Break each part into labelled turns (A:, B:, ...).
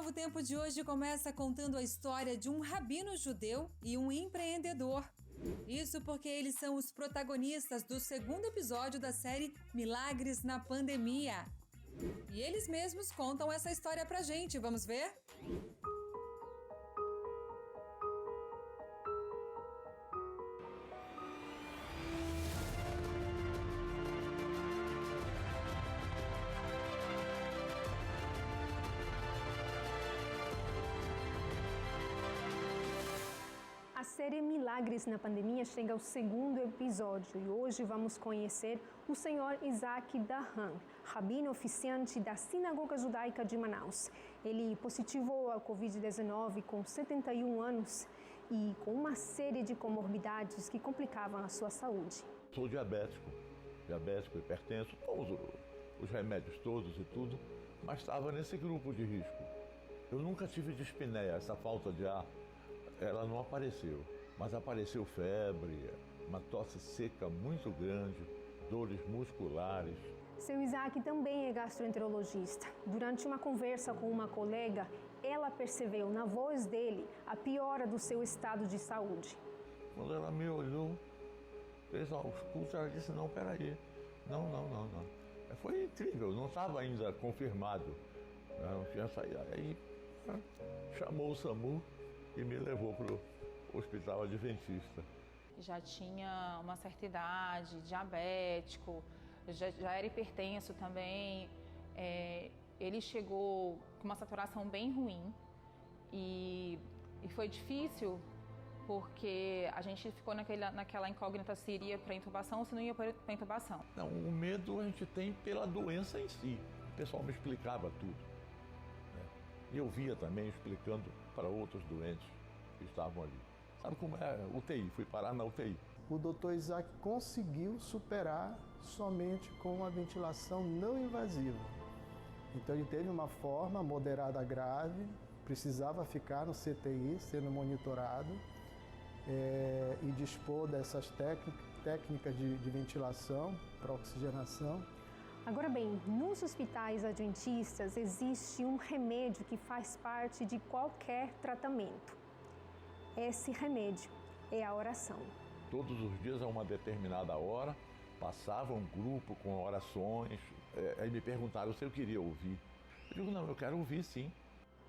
A: Novo Tempo de hoje começa contando a história de um rabino judeu e um empreendedor. Isso porque eles são os protagonistas do segundo episódio da série Milagres na Pandemia. E eles mesmos contam essa história pra gente, vamos ver?
B: A série Milagres na Pandemia chega ao segundo episódio e hoje vamos conhecer o Sr. Isaac Dahan, rabino oficiante da Sinagoga Judaica de Manaus. Ele positivou a Covid-19 com 71 anos e com uma série de comorbidades que complicavam a sua saúde.
C: Sou diabético, hipertenso, tomo os remédios todos e tudo, mas estava nesse grupo de risco. Eu nunca tive dispneia, essa falta de ar. Ela não apareceu, mas apareceu febre, uma tosse seca muito grande, dores musculares.
B: Seu Isaac também é gastroenterologista. Durante uma conversa com uma colega, ela percebeu na voz dele a piora do seu estado de saúde.
C: Quando ela me olhou, fez aos pulsos, ela disse, não, peraí, não. Foi incrível, não estava ainda confirmado, não tinha saído. Aí chamou o SAMU e me levou para o hospital adventista.
D: Já tinha uma certa idade, diabético, já era hipertenso também. Ele chegou com uma saturação bem ruim e foi difícil porque a gente ficou naquela incógnita se iria para intubação ou se não ia para intubação.
C: Não, o medo a gente tem pela doença em si. O pessoal me explicava tudo. E eu via também explicando para outros doentes que estavam ali. Sabe como é UTI? Fui parar na UTI.
E: O Dr. Isaac conseguiu superar somente com uma ventilação não invasiva. Então ele teve uma forma moderada grave, precisava ficar no CTI, sendo monitorado, e dispor dessas técnicas de ventilação para oxigenação.
B: Agora bem, nos hospitais adventistas existe um remédio que faz parte de qualquer tratamento. Esse remédio é a oração.
C: Todos os dias a uma determinada hora passava um grupo com orações, aí me perguntaram se eu queria ouvir. Eu digo, não, eu quero ouvir sim.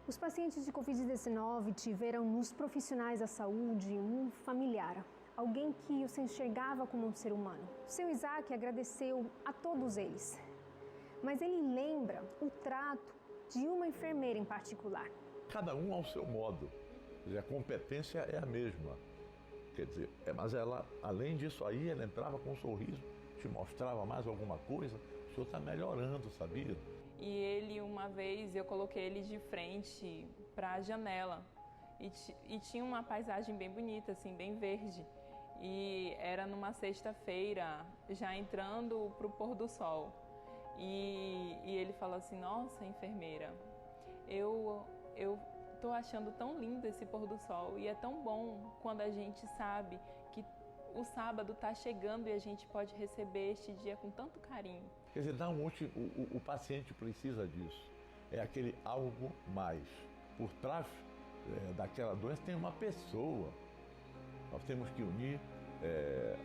B: Os pacientes de Covid-19 tiveram nos profissionais da saúde um familiar, alguém que os enxergava como um ser humano. Seu Isaac agradeceu a todos eles, mas ele lembra o trato de uma enfermeira em particular.
C: Cada um ao seu modo, quer dizer, a competência é a mesma. Quer dizer, mas ela, além disso aí, ela entrava com um sorriso, te mostrava mais alguma coisa, o senhor está melhorando, sabia?
D: E ele, uma vez, eu coloquei ele de frente para a janela e tinha uma paisagem bem bonita, assim, bem verde. E era numa sexta-feira, já entrando para o pôr do sol. E ele falou assim, nossa, enfermeira, eu tô achando tão lindo esse pôr do sol e é tão bom quando a gente sabe que o sábado está chegando e a gente pode receber este dia com tanto carinho.
C: Quer dizer, o paciente precisa disso, é aquele algo mais. Por trás daquela doença tem uma pessoa. Nós temos que unir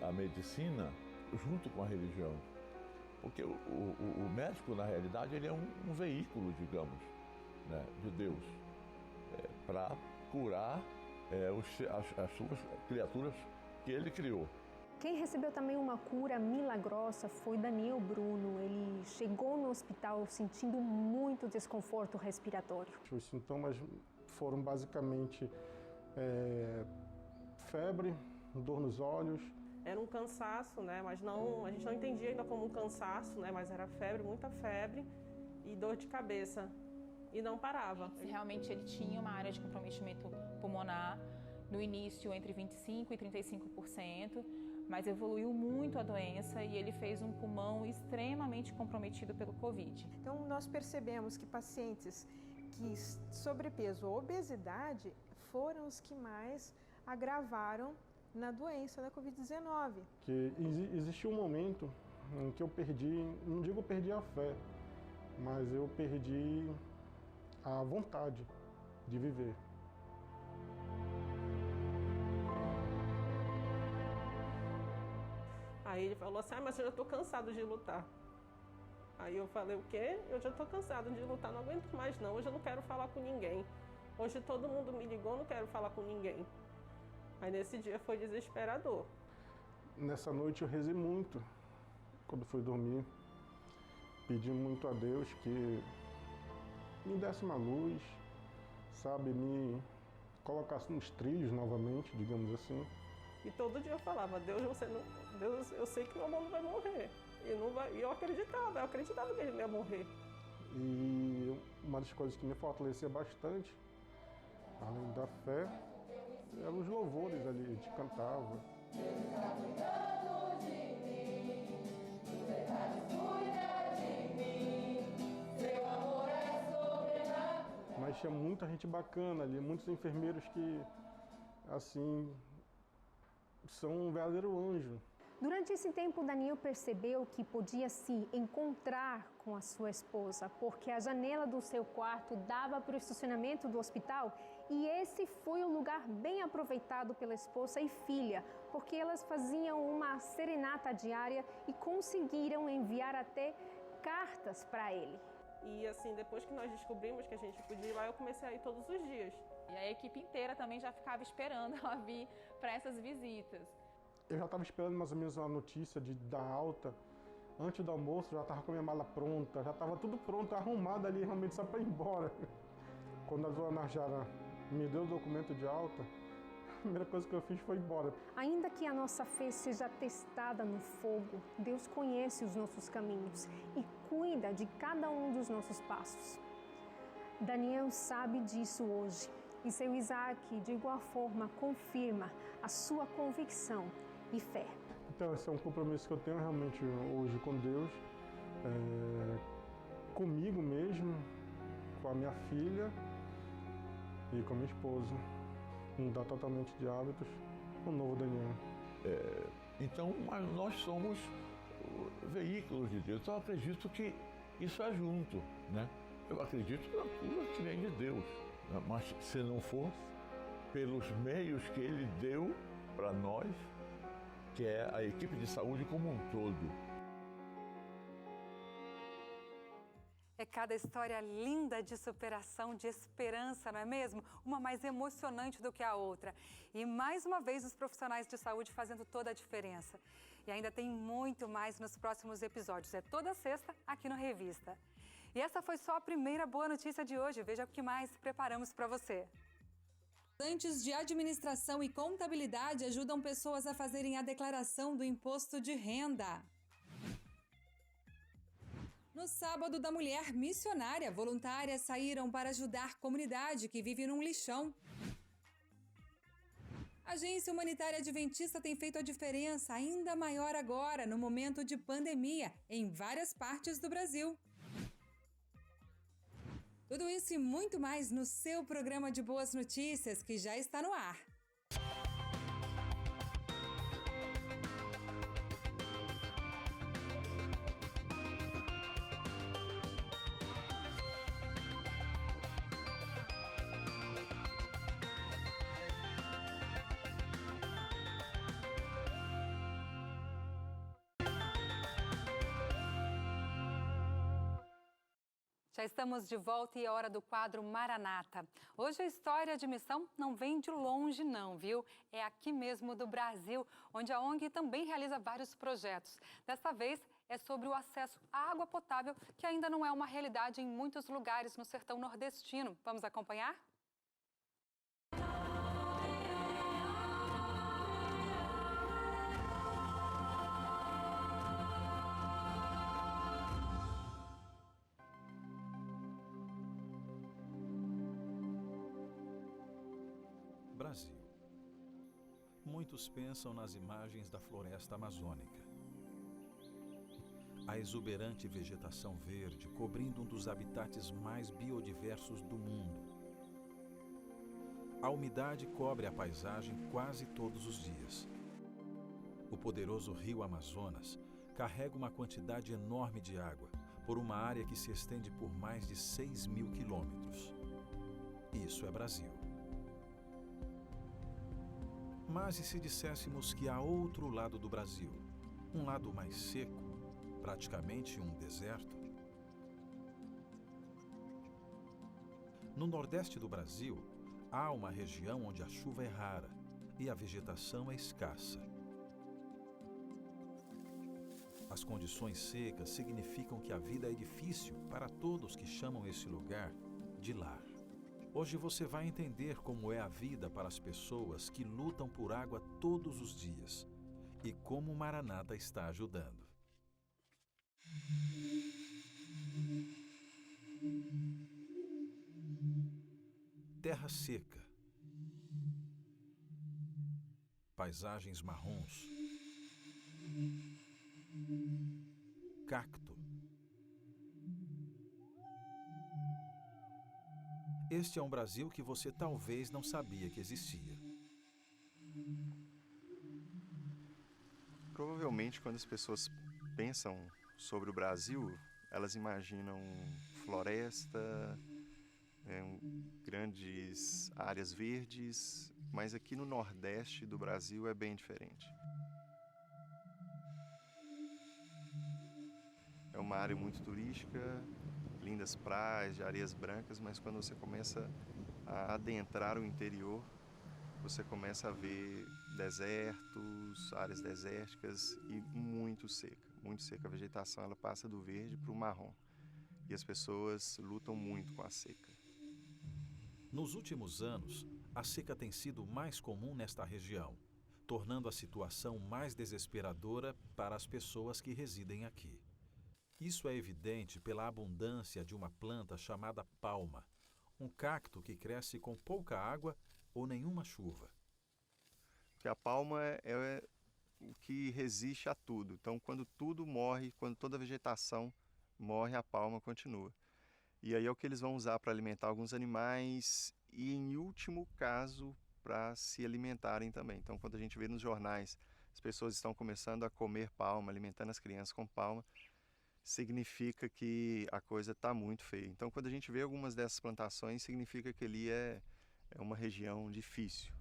C: a medicina junto com a religião. Porque o médico, na realidade, ele é um veículo, digamos, né, de Deus, para curar as suas criaturas que ele criou.
B: Quem recebeu também uma cura milagrosa foi Daniel Bruno. Ele chegou no hospital sentindo muito desconforto respiratório.
E: Os sintomas foram basicamente febre, dor nos olhos.
F: Era um cansaço, né? Mas a gente não entendia ainda como um cansaço, né? Mas era febre, muita febre e dor de cabeça. E não parava.
D: Realmente ele tinha uma área de comprometimento pulmonar, no início entre 25% e 35%, mas evoluiu muito a doença e ele fez um pulmão extremamente comprometido pelo Covid.
G: Então nós percebemos que pacientes que sobrepeso ou obesidade foram os que mais agravaram na doença da Covid-19.
E: Que existiu um momento em que eu perdi, não digo perdi a fé, mas eu perdi a vontade de viver.
F: Aí ele falou assim, mas eu já estou cansado de lutar. Aí eu falei, o quê? Eu já estou cansado de lutar, não aguento mais não, hoje eu não quero falar com ninguém. Hoje todo mundo me ligou, não quero falar com ninguém. Aí nesse dia foi desesperador.
E: Nessa noite eu rezei muito, quando fui dormir, pedi muito a Deus que me desse uma luz, sabe, me colocasse nos trilhos novamente, digamos assim.
F: E todo dia eu falava, Deus, Deus, eu sei que meu irmão não vai morrer. E eu acreditava que ele não ia morrer.
E: E uma das coisas que me fortalecia bastante, além da fé, eram os louvores ali, a gente cantava. Mas tinha muita gente bacana ali, muitos enfermeiros que, assim, são um verdadeiro anjo.
B: Durante esse tempo, Daniel percebeu que podia se encontrar com a sua esposa, porque a janela do seu quarto dava para o estacionamento do hospital e esse foi o lugar bem aproveitado pela esposa e filha, porque elas faziam uma serenata diária e conseguiram enviar até cartas para ele.
F: E assim, depois que nós descobrimos que a gente podia ir lá, eu comecei a ir todos os dias.
D: E a equipe inteira também já ficava esperando ela vir para essas visitas.
E: Eu já estava esperando mais ou menos uma notícia de dar alta. Antes do almoço, já estava com a minha mala pronta, já estava tudo pronto, arrumado ali, realmente só para ir embora. Quando a dona Najara me deu o documento de alta, a primeira coisa que eu fiz foi ir embora.
B: Ainda que a nossa fé seja testada no fogo, Deus conhece os nossos caminhos e cuida de cada um dos nossos passos. Daniel sabe disso hoje e seu Isaac, de igual forma, confirma a sua convicção e fé.
E: Então, esse é um compromisso que eu tenho realmente hoje com Deus, comigo mesmo, com a minha filha e com a minha esposa. Mudar totalmente de hábitos, um novo Daniel.
C: Então, nós somos veículos de Deus. Então, eu acredito que isso é junto, né? Eu acredito na cura que vem de Deus, né? Mas se não for pelos meios que Ele deu para nós, que é a equipe de saúde como um todo.
A: É cada história linda de superação, de esperança, não é mesmo? Uma mais emocionante do que a outra. E mais uma vez os profissionais de saúde fazendo toda a diferença. E ainda tem muito mais nos próximos episódios. É toda sexta aqui no Revista. E essa foi só a primeira boa notícia de hoje. Veja o que mais preparamos para você. Estudantes de administração e contabilidade ajudam pessoas a fazerem a declaração do imposto de renda. No sábado da mulher missionária, voluntárias saíram para ajudar a comunidade que vive num lixão. A Agência Humanitária Adventista tem feito a diferença ainda maior agora, no momento de pandemia, em várias partes do Brasil. Tudo isso e muito mais no seu programa de boas notícias, que já está no ar. Já estamos de volta e é hora do quadro Maranata. Hoje a história de missão não vem de longe não, viu? É aqui mesmo do Brasil, onde a ONG também realiza vários projetos. Desta vez é sobre o acesso à água potável, que ainda não é uma realidade em muitos lugares no sertão nordestino. Vamos acompanhar?
H: Brasil. Muitos pensam nas imagens da floresta amazônica. A exuberante vegetação verde cobrindo um dos habitats mais biodiversos do mundo. A umidade cobre a paisagem quase todos os dias. O poderoso rio Amazonas carrega uma quantidade enorme de água por uma área que se estende por mais de 6.000 quilômetros. Isso é Brasil. Mas e se disséssemos que há outro lado do Brasil? Um lado mais seco, praticamente um deserto? No nordeste do Brasil, há uma região onde a chuva é rara e a vegetação é escassa. As condições secas significam que a vida é difícil para todos que chamam esse lugar de lar. Hoje você vai entender como é a vida para as pessoas que lutam por água todos os dias e como o Maranata está ajudando. Terra seca, paisagens marrons, cacto. Este é um Brasil que você talvez não sabia que existia.
I: Provavelmente, quando as pessoas pensam sobre o Brasil, elas imaginam floresta, grandes áreas verdes, mas aqui no Nordeste do Brasil é bem diferente. É uma área muito turística, lindas praias de areias brancas, mas quando você começa a adentrar o interior, você começa a ver desertos, áreas desérticas e muito seca. Muito seca. A vegetação ela passa do verde para o marrom. E as pessoas lutam muito com a seca.
H: Nos últimos anos, a seca tem sido mais comum nesta região, tornando a situação mais desesperadora para as pessoas que residem aqui. Isso é evidente pela abundância de uma planta chamada palma, um cacto que cresce com pouca água ou nenhuma chuva.
I: Porque a palma é o que resiste a tudo. Então, quando tudo morre, quando toda a vegetação morre, a palma continua. E aí é o que eles vão usar para alimentar alguns animais e, em último caso, para se alimentarem também. Então, quando a gente vê nos jornais, as pessoas estão começando a comer palma, alimentando as crianças com palma, significa que a coisa está muito feia. Então, quando a gente vê algumas dessas plantações, significa que ali é uma região difícil.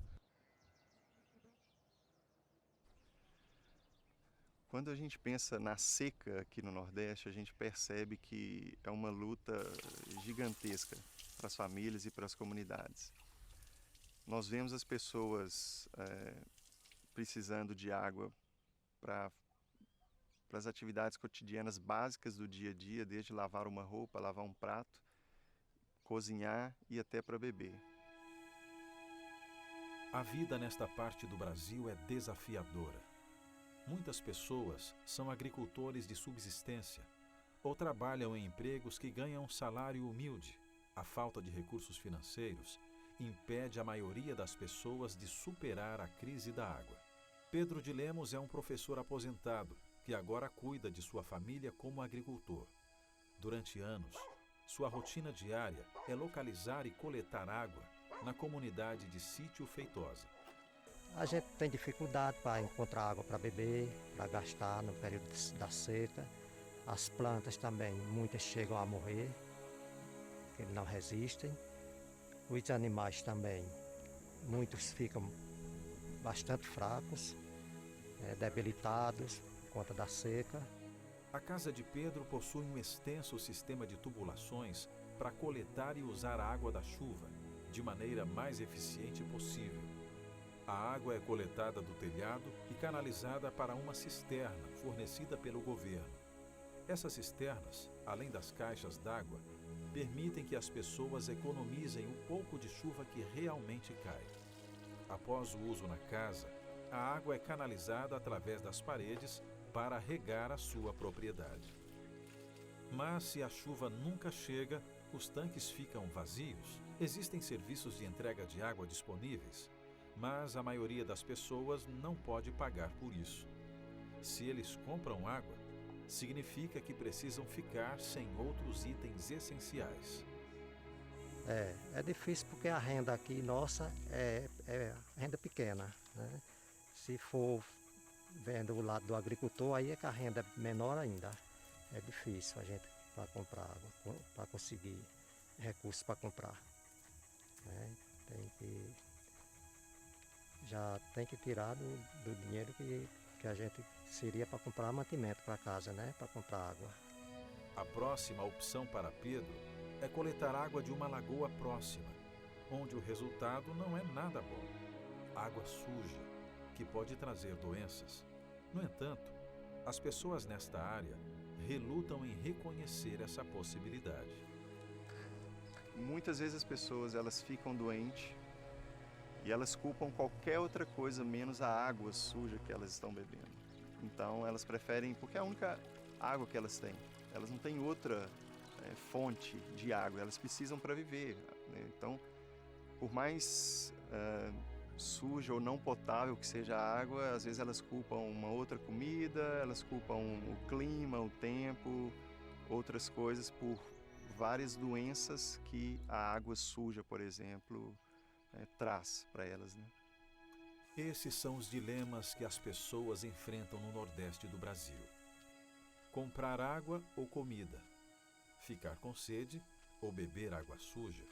I: Quando a gente pensa na seca aqui no Nordeste, a gente percebe que é uma luta gigantesca para as famílias e para as comunidades. Nós vemos as pessoas precisando de água para as atividades cotidianas básicas do dia a dia, desde lavar uma roupa, lavar um prato, cozinhar e até para beber.
H: A vida nesta parte do Brasil é desafiadora. Muitas pessoas são agricultores de subsistência ou trabalham em empregos que ganham um salário humilde. A falta de recursos financeiros impede a maioria das pessoas de superar a crise da água. Pedro de Lemos é um professor aposentado que agora cuida de sua família como agricultor. Durante anos, sua rotina diária é localizar e coletar água na comunidade de Sítio Feitosa.
J: A gente tem dificuldade para encontrar água para beber, para gastar no período da seca. As plantas também, muitas chegam a morrer, que não resistem. Os animais também, muitos ficam bastante fracos, debilitados por conta da seca.
H: A casa de Pedro possui um extenso sistema de tubulações para coletar e usar a água da chuva de maneira mais eficiente possível. A água é coletada do telhado e canalizada para uma cisterna fornecida pelo governo. Essas cisternas, além das caixas d'água, permitem que as pessoas economizem o pouco de chuva que realmente cai. Após o uso na casa, a água é canalizada através das paredes para regar a sua propriedade. Mas se a chuva nunca chega, os tanques ficam vazios. Existem serviços de entrega de água disponíveis, mas a maioria das pessoas não pode pagar por isso. Se eles compram água, significa que precisam ficar sem outros itens essenciais.
J: É difícil porque a renda aqui nossa é renda pequena, né? Se for vendo o lado do agricultor, aí é que a renda é menor ainda. É difícil a gente para comprar água, para conseguir recursos para comprar. né? Já tem que tirar do dinheiro que a gente seria para comprar mantimento para casa, né? Para comprar água.
H: A próxima opção para Pedro é coletar água de uma lagoa próxima, onde o resultado não é nada bom. Água suja, que pode trazer doenças. No entanto, as pessoas nesta área relutam em reconhecer essa possibilidade.
I: Muitas vezes as pessoas elas ficam doentes e elas culpam qualquer outra coisa menos a água suja que elas estão bebendo. Então elas preferem, porque é a única água que elas têm. Elas não têm outra fonte de água, elas precisam para viver, né? Então, por mais suja ou não potável que seja a água, às vezes elas culpam uma outra comida, elas culpam o clima, o tempo, outras coisas por várias doenças que a água suja, por exemplo, traz para elas, né?
H: Esses são os dilemas que as pessoas enfrentam no Nordeste do Brasil. Comprar água ou comida, ficar com sede ou beber água suja.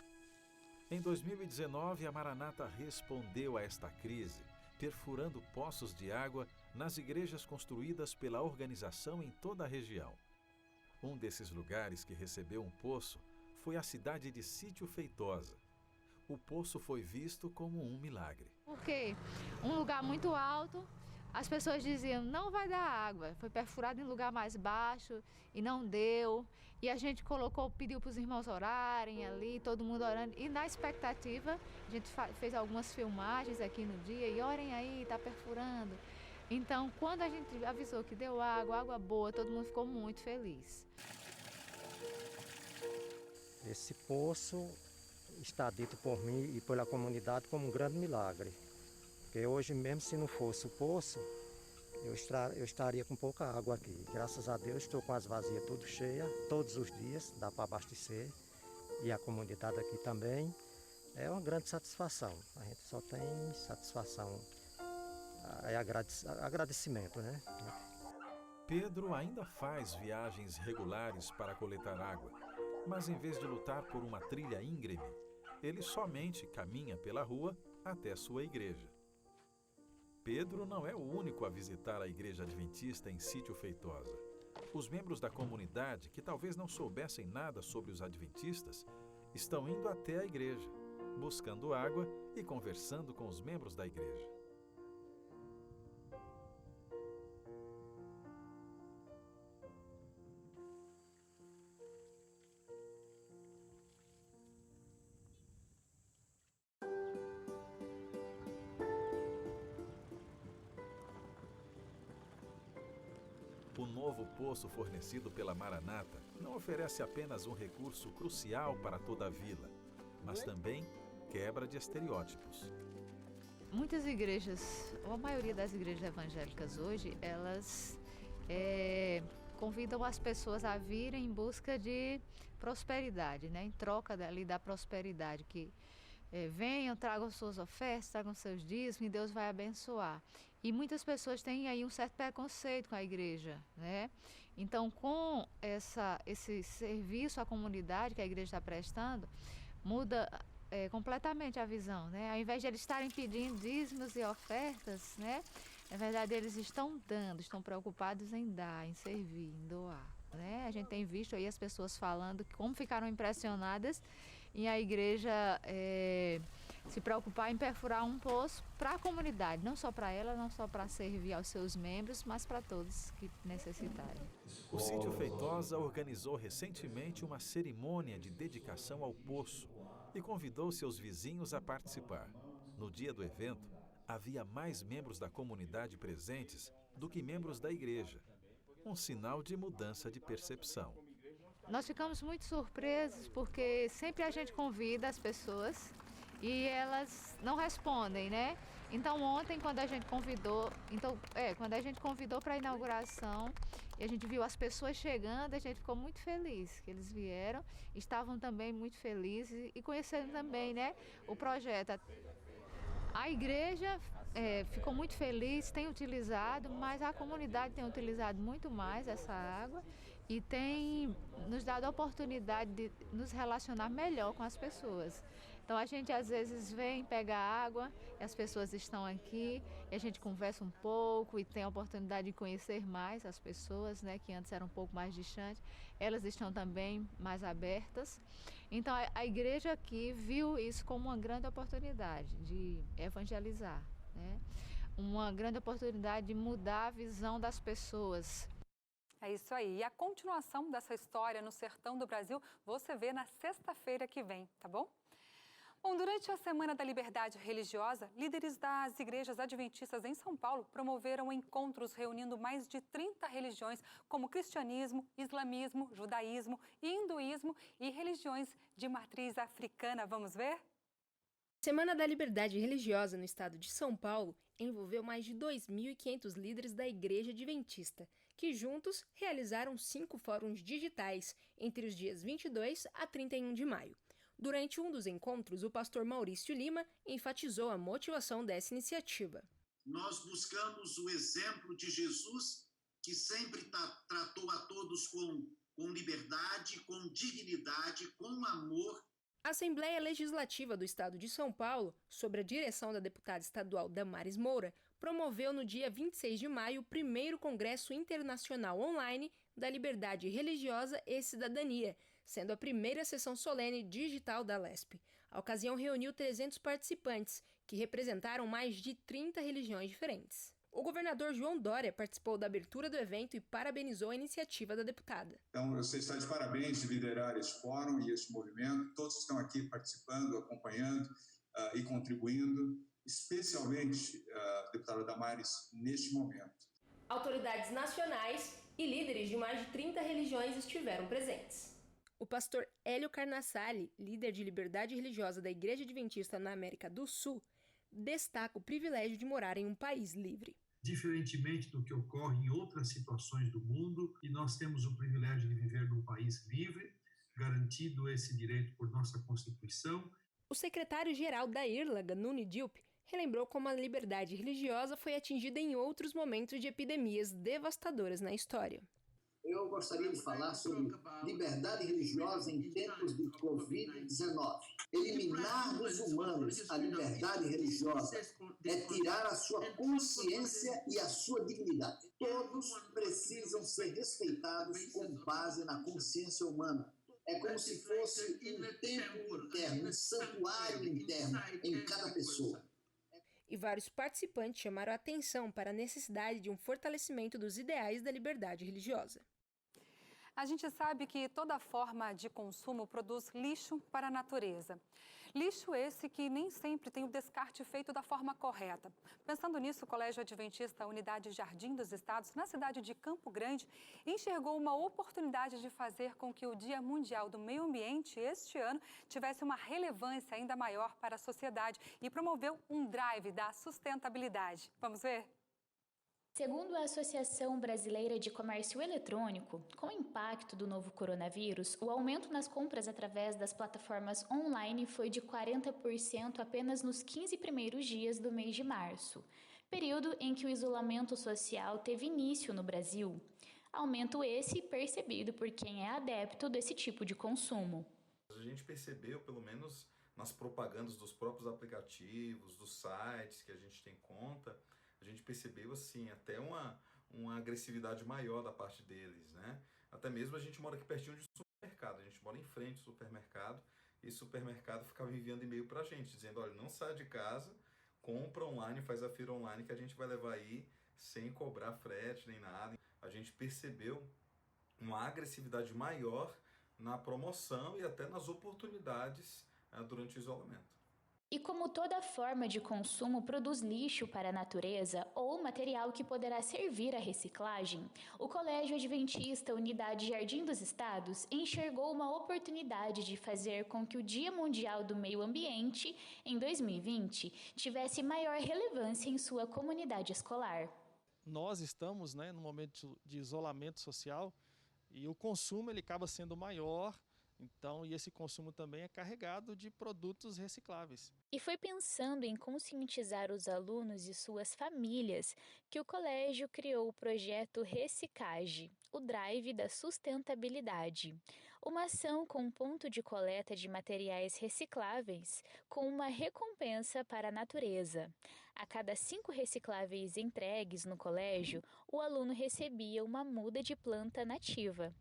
H: Em 2019, a Maranata respondeu a esta crise, perfurando poços de água nas igrejas construídas pela organização em toda a região. Um desses lugares que recebeu um poço foi a cidade de Sítio Feitosa. O poço foi visto como um milagre.
K: Porque um lugar muito alto, as pessoas diziam, não vai dar água. Foi perfurado em lugar mais baixo e não deu. E a gente pediu para os irmãos orarem ali, todo mundo orando. E na expectativa, a gente fez algumas filmagens aqui no dia e orem aí, está perfurando. Então, quando a gente avisou que deu água boa, todo mundo ficou muito feliz.
J: Esse poço está dito por mim e pela comunidade como um grande milagre. Porque hoje, mesmo se não fosse o poço, eu estaria com pouca água aqui. Graças a Deus, estou com as vasilhas tudo cheias, todos os dias, dá para abastecer. E a comunidade aqui também. É uma grande satisfação. A gente só tem satisfação, agradecimento, né?
H: Pedro ainda faz viagens regulares para coletar água, mas em vez de lutar por uma trilha íngreme, ele somente caminha pela rua até sua igreja. Pedro não é o único a visitar a igreja adventista em Sítio Feitosa. Os membros da comunidade, que talvez não soubessem nada sobre os adventistas, estão indo até a igreja, buscando água e conversando com os membros da igreja. O novo poço fornecido pela Maranata não oferece apenas um recurso crucial para toda a vila, mas também quebra de estereótipos.
K: Muitas igrejas, ou a maioria das igrejas evangélicas hoje, elas convidam as pessoas a virem em busca de prosperidade, né? Em troca da prosperidade, que venham, tragam suas ofertas, tragam seus dízimos e Deus vai abençoar. E muitas pessoas têm aí um certo preconceito com a igreja, né? Então, com esse serviço à comunidade que a igreja está prestando, muda completamente a visão, né? Ao invés de eles estarem pedindo dízimos e ofertas, né? Na verdade, eles estão dando, estão preocupados em dar, em servir, em doar, né? A gente tem visto aí as pessoas falando como ficaram impressionadas em a igreja se preocupar em perfurar um poço para a comunidade, não só para ela, não só para servir aos seus membros, mas para todos que necessitarem.
H: O Sítio Feitosa organizou recentemente uma cerimônia de dedicação ao poço e convidou seus vizinhos a participar. No dia do evento, havia mais membros da comunidade presentes do que membros da igreja, um sinal de mudança de percepção.
K: Nós ficamos muito surpresos porque sempre a gente convida as pessoas e elas não respondem, né? Então ontem, quando a gente convidou para a inauguração e a gente viu as pessoas chegando, a gente ficou muito feliz que eles vieram, estavam também muito felizes e conhecendo também, né, o projeto. A igreja ficou muito feliz, tem utilizado, mas a comunidade tem utilizado muito mais essa água e tem nos dado a oportunidade de nos relacionar melhor com as pessoas. Então a gente às vezes vem, pega água, e as pessoas estão aqui, e a gente conversa um pouco e tem a oportunidade de conhecer mais as pessoas, né, que antes eram um pouco mais distantes. Elas estão também mais abertas. Então a igreja aqui viu isso como uma grande oportunidade de evangelizar, né? Uma grande oportunidade de mudar a visão das pessoas.
A: É isso aí. E a continuação dessa história no sertão do Brasil você vê na sexta-feira que vem, tá bom? Bom, durante a Semana da Liberdade Religiosa, líderes das igrejas adventistas em São Paulo promoveram encontros reunindo mais de 30 religiões, como cristianismo, islamismo, judaísmo, hinduísmo e religiões de matriz africana. Vamos ver?
L: Semana da Liberdade Religiosa no estado de São Paulo envolveu mais de 2.500 líderes da Igreja Adventista, que juntos realizaram 5 fóruns digitais entre os dias 22 a 31 de maio. Durante um dos encontros, o pastor Maurício Lima enfatizou a motivação dessa iniciativa.
M: Nós buscamos o exemplo de Jesus, que sempre tratou a todos com liberdade, com dignidade, com amor.
L: A Assembleia Legislativa do Estado de São Paulo, sob a direção da deputada estadual Damares Moura, promoveu no dia 26 de maio o primeiro Congresso Internacional Online da Liberdade Religiosa e Cidadania, sendo a primeira sessão solene digital da LESP. A ocasião reuniu 300 participantes, que representaram mais de 30 religiões diferentes. O governador João Dória participou da abertura do evento e parabenizou a iniciativa da deputada.
N: Então, você está de parabéns de liderar esse fórum e esse movimento. Todos estão aqui participando, acompanhando e contribuindo, especialmente a deputada Damares, neste momento.
L: Autoridades nacionais e líderes de mais de 30 religiões estiveram presentes. O pastor Hélio Carnassali, líder de liberdade religiosa da Igreja Adventista na América do Sul, destaca o privilégio de morar em um país livre.
O: Diferentemente do que ocorre em outras situações do mundo, e nós temos o privilégio de viver num país livre, garantido esse direito por nossa Constituição.
L: O secretário-geral da IRLA, Nuni Diop, relembrou como a liberdade religiosa foi atingida em outros momentos de epidemias devastadoras na história.
P: Eu gostaria de falar sobre liberdade religiosa em tempos de Covid-19. Eliminar dos humanos a liberdade religiosa é tirar a sua consciência e a sua dignidade. Todos precisam ser respeitados com base na consciência humana. É como se fosse um templo interno, um santuário interno em cada pessoa.
L: E vários participantes chamaram a atenção para a necessidade de um fortalecimento dos ideais da liberdade religiosa.
A: A gente sabe que toda forma de consumo produz lixo para a natureza. Lixo esse que nem sempre tem o descarte feito da forma correta. Pensando nisso, o Colégio Adventista Unidade Jardim dos Estados, na cidade de Campo Grande, enxergou uma oportunidade de fazer com que o Dia Mundial do Meio Ambiente este ano tivesse uma relevância ainda maior para a sociedade e promoveu um drive da sustentabilidade. Vamos ver?
Q: Segundo a Associação Brasileira de Comércio Eletrônico, com o impacto do novo coronavírus, o aumento nas compras através das plataformas online foi de 40% apenas nos 15 primeiros dias do mês de março, período em que o isolamento social teve início no Brasil. Aumento esse percebido por quem é adepto desse tipo de consumo.
R: A gente percebeu, pelo menos nas propagandas dos próprios aplicativos, dos sites que a gente tem conta, a gente percebeu assim até uma agressividade maior da parte deles, né? Até mesmo a gente mora aqui pertinho de um supermercado, a gente mora em frente ao supermercado, e o supermercado ficava enviando e-mail pra gente, dizendo, olha, não sai de casa, compra online, faz a feira online que a gente vai levar aí sem cobrar frete nem nada. A gente percebeu uma agressividade maior na promoção e até nas oportunidades durante o isolamento.
Q: E como toda forma de consumo produz lixo para a natureza ou material que poderá servir à reciclagem, o Colégio Adventista Unidade Jardim dos Estados enxergou uma oportunidade de fazer com que o Dia Mundial do Meio Ambiente, em 2020, tivesse maior relevância em sua comunidade escolar.
S: Nós estamos, num momento de isolamento social e o consumo ele acaba sendo maior Então, e esse consumo também é carregado de produtos recicláveis.
Q: E foi pensando em conscientizar os alunos e suas famílias que o colégio criou o projeto Recicage, o Drive da Sustentabilidade. Uma ação com ponto de coleta de materiais recicláveis, com uma recompensa para a natureza. A cada 5 recicláveis entregues no colégio, o aluno recebia uma muda de planta nativa.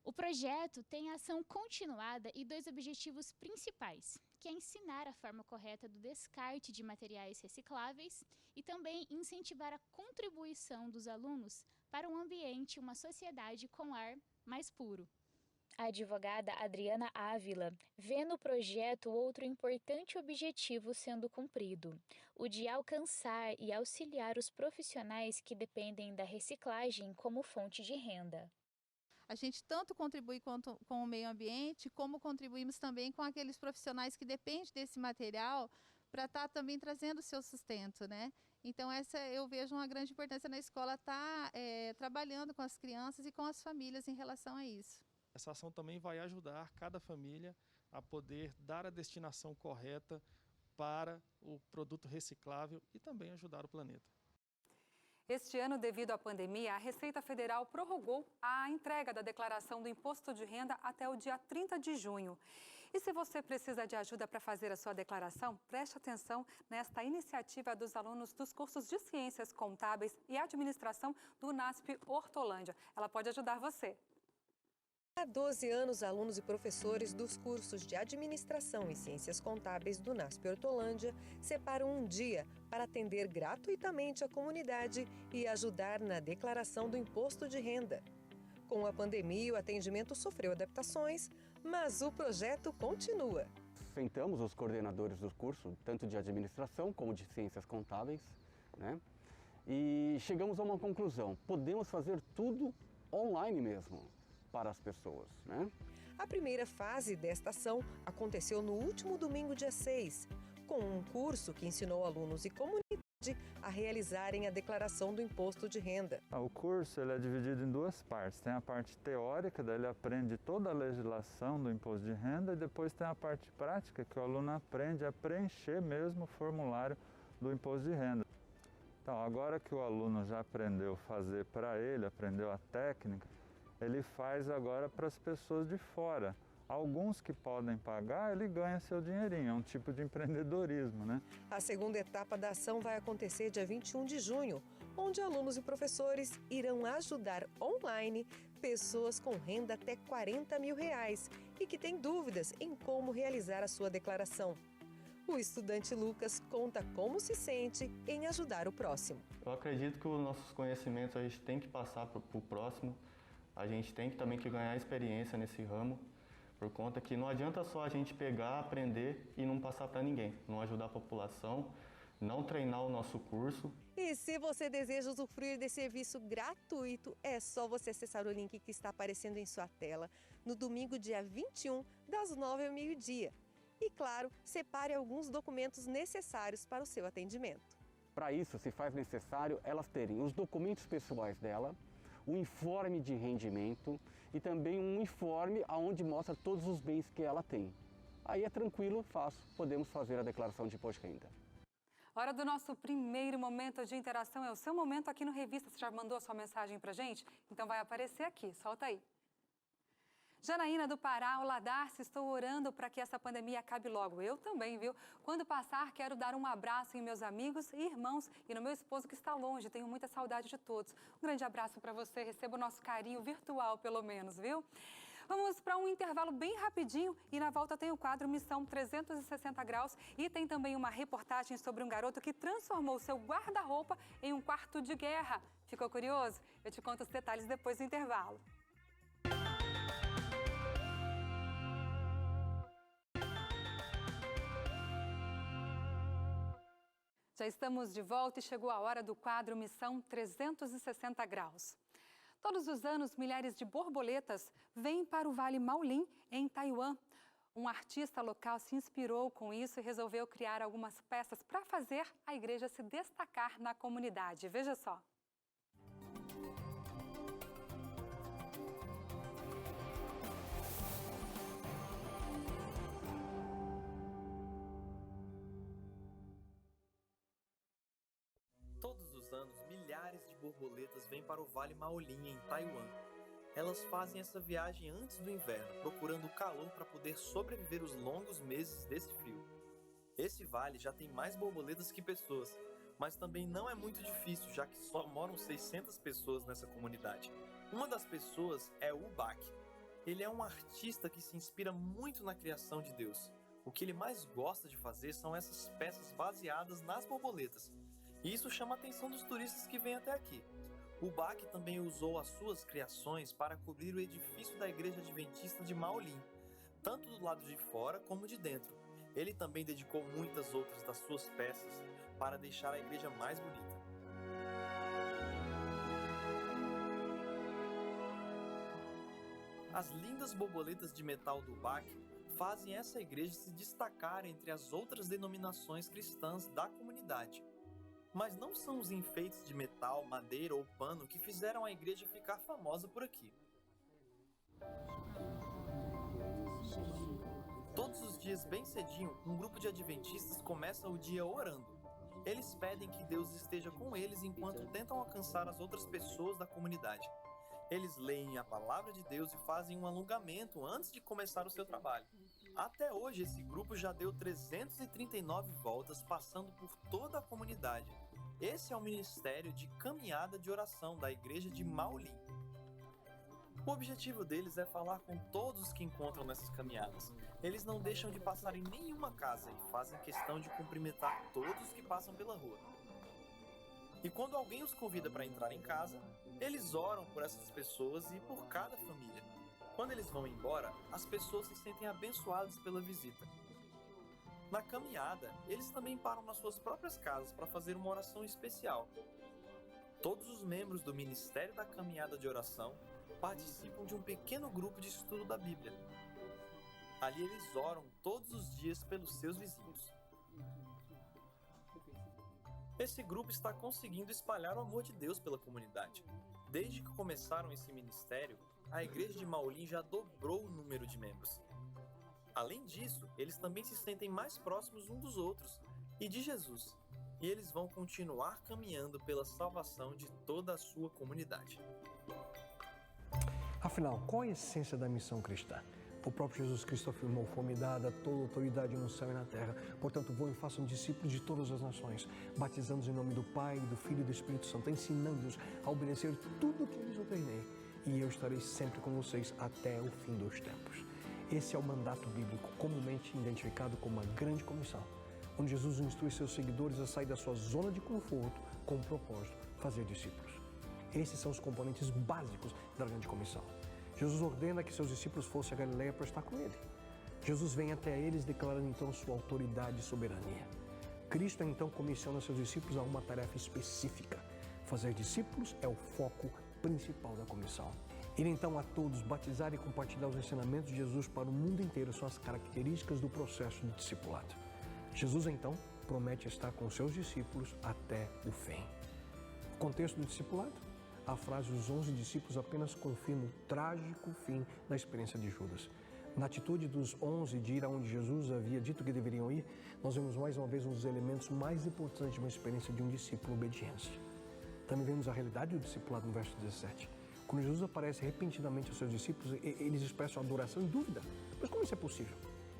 T: O projeto tem ação continuada e 2 objetivos principais, que é ensinar a forma correta do descarte de materiais recicláveis e também incentivar a contribuição dos alunos para um ambiente e uma sociedade com ar mais puro.
Q: A advogada Adriana Ávila vê no projeto outro importante objetivo sendo cumprido, o de alcançar e auxiliar os profissionais que dependem da reciclagem como fonte de renda.
U: A gente tanto contribui com o meio ambiente, como contribuímos também com aqueles profissionais que dependem desse material para estar também trazendo o seu sustento, né? Então eu vejo uma grande importância na escola estar trabalhando com as crianças e com as famílias em relação a isso.
S: Essa ação também vai ajudar cada família a poder dar a destinação correta para o produto reciclável e também ajudar o planeta.
A: Este ano, devido à pandemia, a Receita Federal prorrogou a entrega da declaração do Imposto de Renda até o dia 30 de junho. E se você precisa de ajuda para fazer a sua declaração, preste atenção nesta iniciativa dos alunos dos cursos de Ciências Contábeis e Administração do NASP Hortolândia. Ela pode ajudar você.
V: Há 12 anos, alunos e professores dos cursos de Administração e Ciências Contábeis do NASP Hortolândia separam um dia para atender gratuitamente a comunidade e ajudar na declaração do Imposto de Renda. Com a pandemia, o atendimento sofreu adaptações, mas o projeto continua.
W: Sentamos os coordenadores do curso, tanto de Administração como de Ciências Contábeis, né? E chegamos a uma conclusão: podemos fazer tudo online mesmo para as pessoas, né?
V: A primeira fase desta ação aconteceu no último domingo, dia 6, com um curso que ensinou alunos e comunidade a realizarem a declaração do Imposto de Renda.
X: O curso ele é dividido em 2 partes. Tem a parte teórica, daí ele aprende toda a legislação do Imposto de Renda, e depois tem a parte prática, que o aluno aprende a preencher mesmo o formulário do Imposto de Renda. Então, agora que o aluno já aprendeu a fazer para ele, aprendeu a técnica, ele faz agora para as pessoas de fora. Alguns que podem pagar, ele ganha seu dinheirinho, é um tipo de empreendedorismo, né?
V: A segunda etapa da ação vai acontecer dia 21 de junho, onde alunos e professores irão ajudar online pessoas com renda até R$40 mil e que têm dúvidas em como realizar a sua declaração. O estudante Lucas conta como se sente em ajudar o próximo.
Y: Eu acredito que os nossos conhecimentos a gente tem que passar para o próximo. A gente tem também que ganhar experiência nesse ramo, por conta que não adianta só a gente pegar, aprender e não passar para ninguém, não ajudar a população, não treinar o nosso curso.
V: E se você deseja usufruir desse serviço gratuito, é só você acessar o link que está aparecendo em sua tela no domingo, dia 21, das 9 ao meio-dia. E, claro, separe alguns documentos necessários para o seu atendimento.
W: Para isso, se faz necessário elas terem os documentos pessoais dela, o informe de rendimento e também um informe onde mostra todos os bens que ela tem. Aí é tranquilo, fácil, podemos fazer a declaração de imposto de renda.
A: Hora do nosso primeiro momento de interação, é o seu momento aqui no Revista. Você já mandou a sua mensagem pra gente? Então vai aparecer aqui, solta aí. Janaína do Pará, olá Darcy, estou orando para que essa pandemia acabe logo. Eu também, viu? Quando passar, quero dar um abraço em meus amigos e irmãos e no meu esposo que está longe. Tenho muita saudade de todos. Um grande abraço para você, receba o nosso carinho virtual, pelo menos, viu? Vamos para um intervalo bem rapidinho e na volta tem o quadro Missão 360 Graus e tem também uma reportagem sobre um garoto que transformou seu guarda-roupa em um quarto de guerra. Ficou curioso? Eu te conto os detalhes depois do intervalo. Já estamos de volta e chegou a hora do quadro Missão 360 Graus. Todos os anos, milhares de borboletas vêm para o Vale Maolin, em Taiwan. Um artista local se inspirou com isso e resolveu criar algumas peças para fazer a igreja se destacar na comunidade. Veja só.
B: borboletas vêm para o Vale Maolinha, em Taiwan. Elas fazem essa viagem antes do inverno, procurando o calor para poder sobreviver os longos meses desse frio. Esse vale já tem mais borboletas que pessoas, mas também não é muito difícil, já que só moram 600 pessoas nessa comunidade. Uma das pessoas é o Bach. Ele é um artista que se inspira muito na criação de Deus. O que ele mais gosta de fazer são essas peças baseadas nas borboletas. E isso chama a atenção dos turistas que vêm até aqui. O Bach também usou as suas criações para cobrir o edifício da Igreja Adventista de Maolin, tanto do lado de fora como de dentro. Ele também dedicou muitas outras das suas peças para deixar a igreja mais bonita. As lindas borboletas de metal do Bach fazem essa igreja se destacar entre as outras denominações cristãs da comunidade. Mas não são os enfeites de metal, madeira ou pano que fizeram a igreja ficar famosa por aqui. Todos os dias bem cedinho, um grupo de adventistas começa o dia orando. Eles pedem que Deus esteja com eles enquanto tentam alcançar as outras pessoas da comunidade. Eles leem a palavra de Deus e fazem um alongamento antes de começar o seu trabalho. Até hoje, esse grupo já deu 339 voltas, passando por toda a comunidade. Esse é o Ministério de Caminhada de Oração da Igreja de Maolin. O objetivo deles é falar com todos os que encontram nessas caminhadas. Eles não deixam de passar em nenhuma casa e fazem questão de cumprimentar todos que passam pela rua. E quando alguém os convida para entrar em casa, eles oram por essas pessoas e por cada família. Quando eles vão embora, as pessoas se sentem abençoadas pela visita. Na caminhada, eles também param nas suas próprias casas para fazer uma oração especial. Todos os membros do Ministério da Caminhada de Oração participam de um pequeno grupo de estudo da Bíblia. Ali eles oram todos os dias pelos seus vizinhos. Esse grupo está conseguindo espalhar o amor de Deus pela comunidade. Desde que começaram esse ministério, a igreja de Maolin já dobrou o número de membros. Além disso, eles também se sentem mais próximos uns dos outros e de Jesus. E eles vão continuar caminhando pela salvação de toda a sua comunidade.
D: Afinal, qual a essência da missão cristã? O próprio Jesus Cristo afirmou: "Foi-me dada toda autoridade no céu e na terra. Portanto, vão e façam discípulos de todas as nações, batizando-os em nome do Pai, do Filho e do Espírito Santo, ensinando-os a obedecer tudo o que lhes ordenei. E eu estarei sempre com vocês até o fim dos tempos." Esse é o mandato bíblico, comumente identificado como a Grande Comissão, onde Jesus instrui seus seguidores a sair da sua zona de conforto com o propósito de fazer discípulos. Esses são os componentes básicos da Grande Comissão. Jesus ordena que seus discípulos fossem a Galileia para estar com ele. Jesus vem até eles declarando então sua autoridade e soberania. Cristo então comissiona seus discípulos a uma tarefa específica. Fazer discípulos é o foco principal da comissão. Ir então a todos, batizar e compartilhar os ensinamentos de Jesus para o mundo inteiro são as características do processo de discipulado. Jesus então promete estar com seus discípulos até o fim. O contexto do discipulado? A frase "os 11 discípulos" apenas confirma o trágico fim da experiência de Judas. Na atitude dos 11 de ir aonde Jesus havia dito que deveriam ir, nós vemos mais uma vez um dos elementos mais importantes de uma experiência de um discípulo: obediência. Também vemos a realidade do discipulado no verso 17. Quando Jesus aparece repentinamente aos seus discípulos, eles expressam adoração e dúvida. Mas como isso é possível?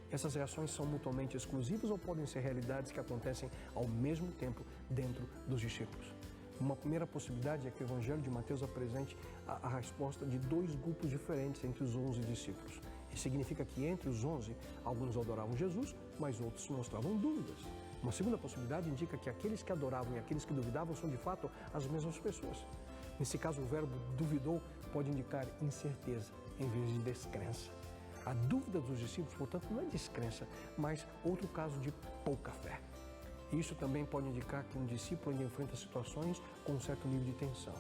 D: Essas reações são mutuamente exclusivas ou podem ser realidades que acontecem ao mesmo tempo dentro dos discípulos? Uma primeira possibilidade é que o Evangelho de Mateus apresente a resposta de dois grupos diferentes entre os 11 discípulos. Isso significa que entre os 11, alguns adoravam Jesus, mas outros mostravam dúvidas. Uma segunda possibilidade indica que aqueles que adoravam e aqueles que duvidavam são de fato as mesmas pessoas. Nesse caso, o verbo duvidou pode indicar incerteza em vez de descrença. A dúvida dos discípulos, portanto, não é descrença, mas outro caso de pouca fé. Isso também pode indicar que um discípulo ainda enfrenta situações com um certo nível de tensão.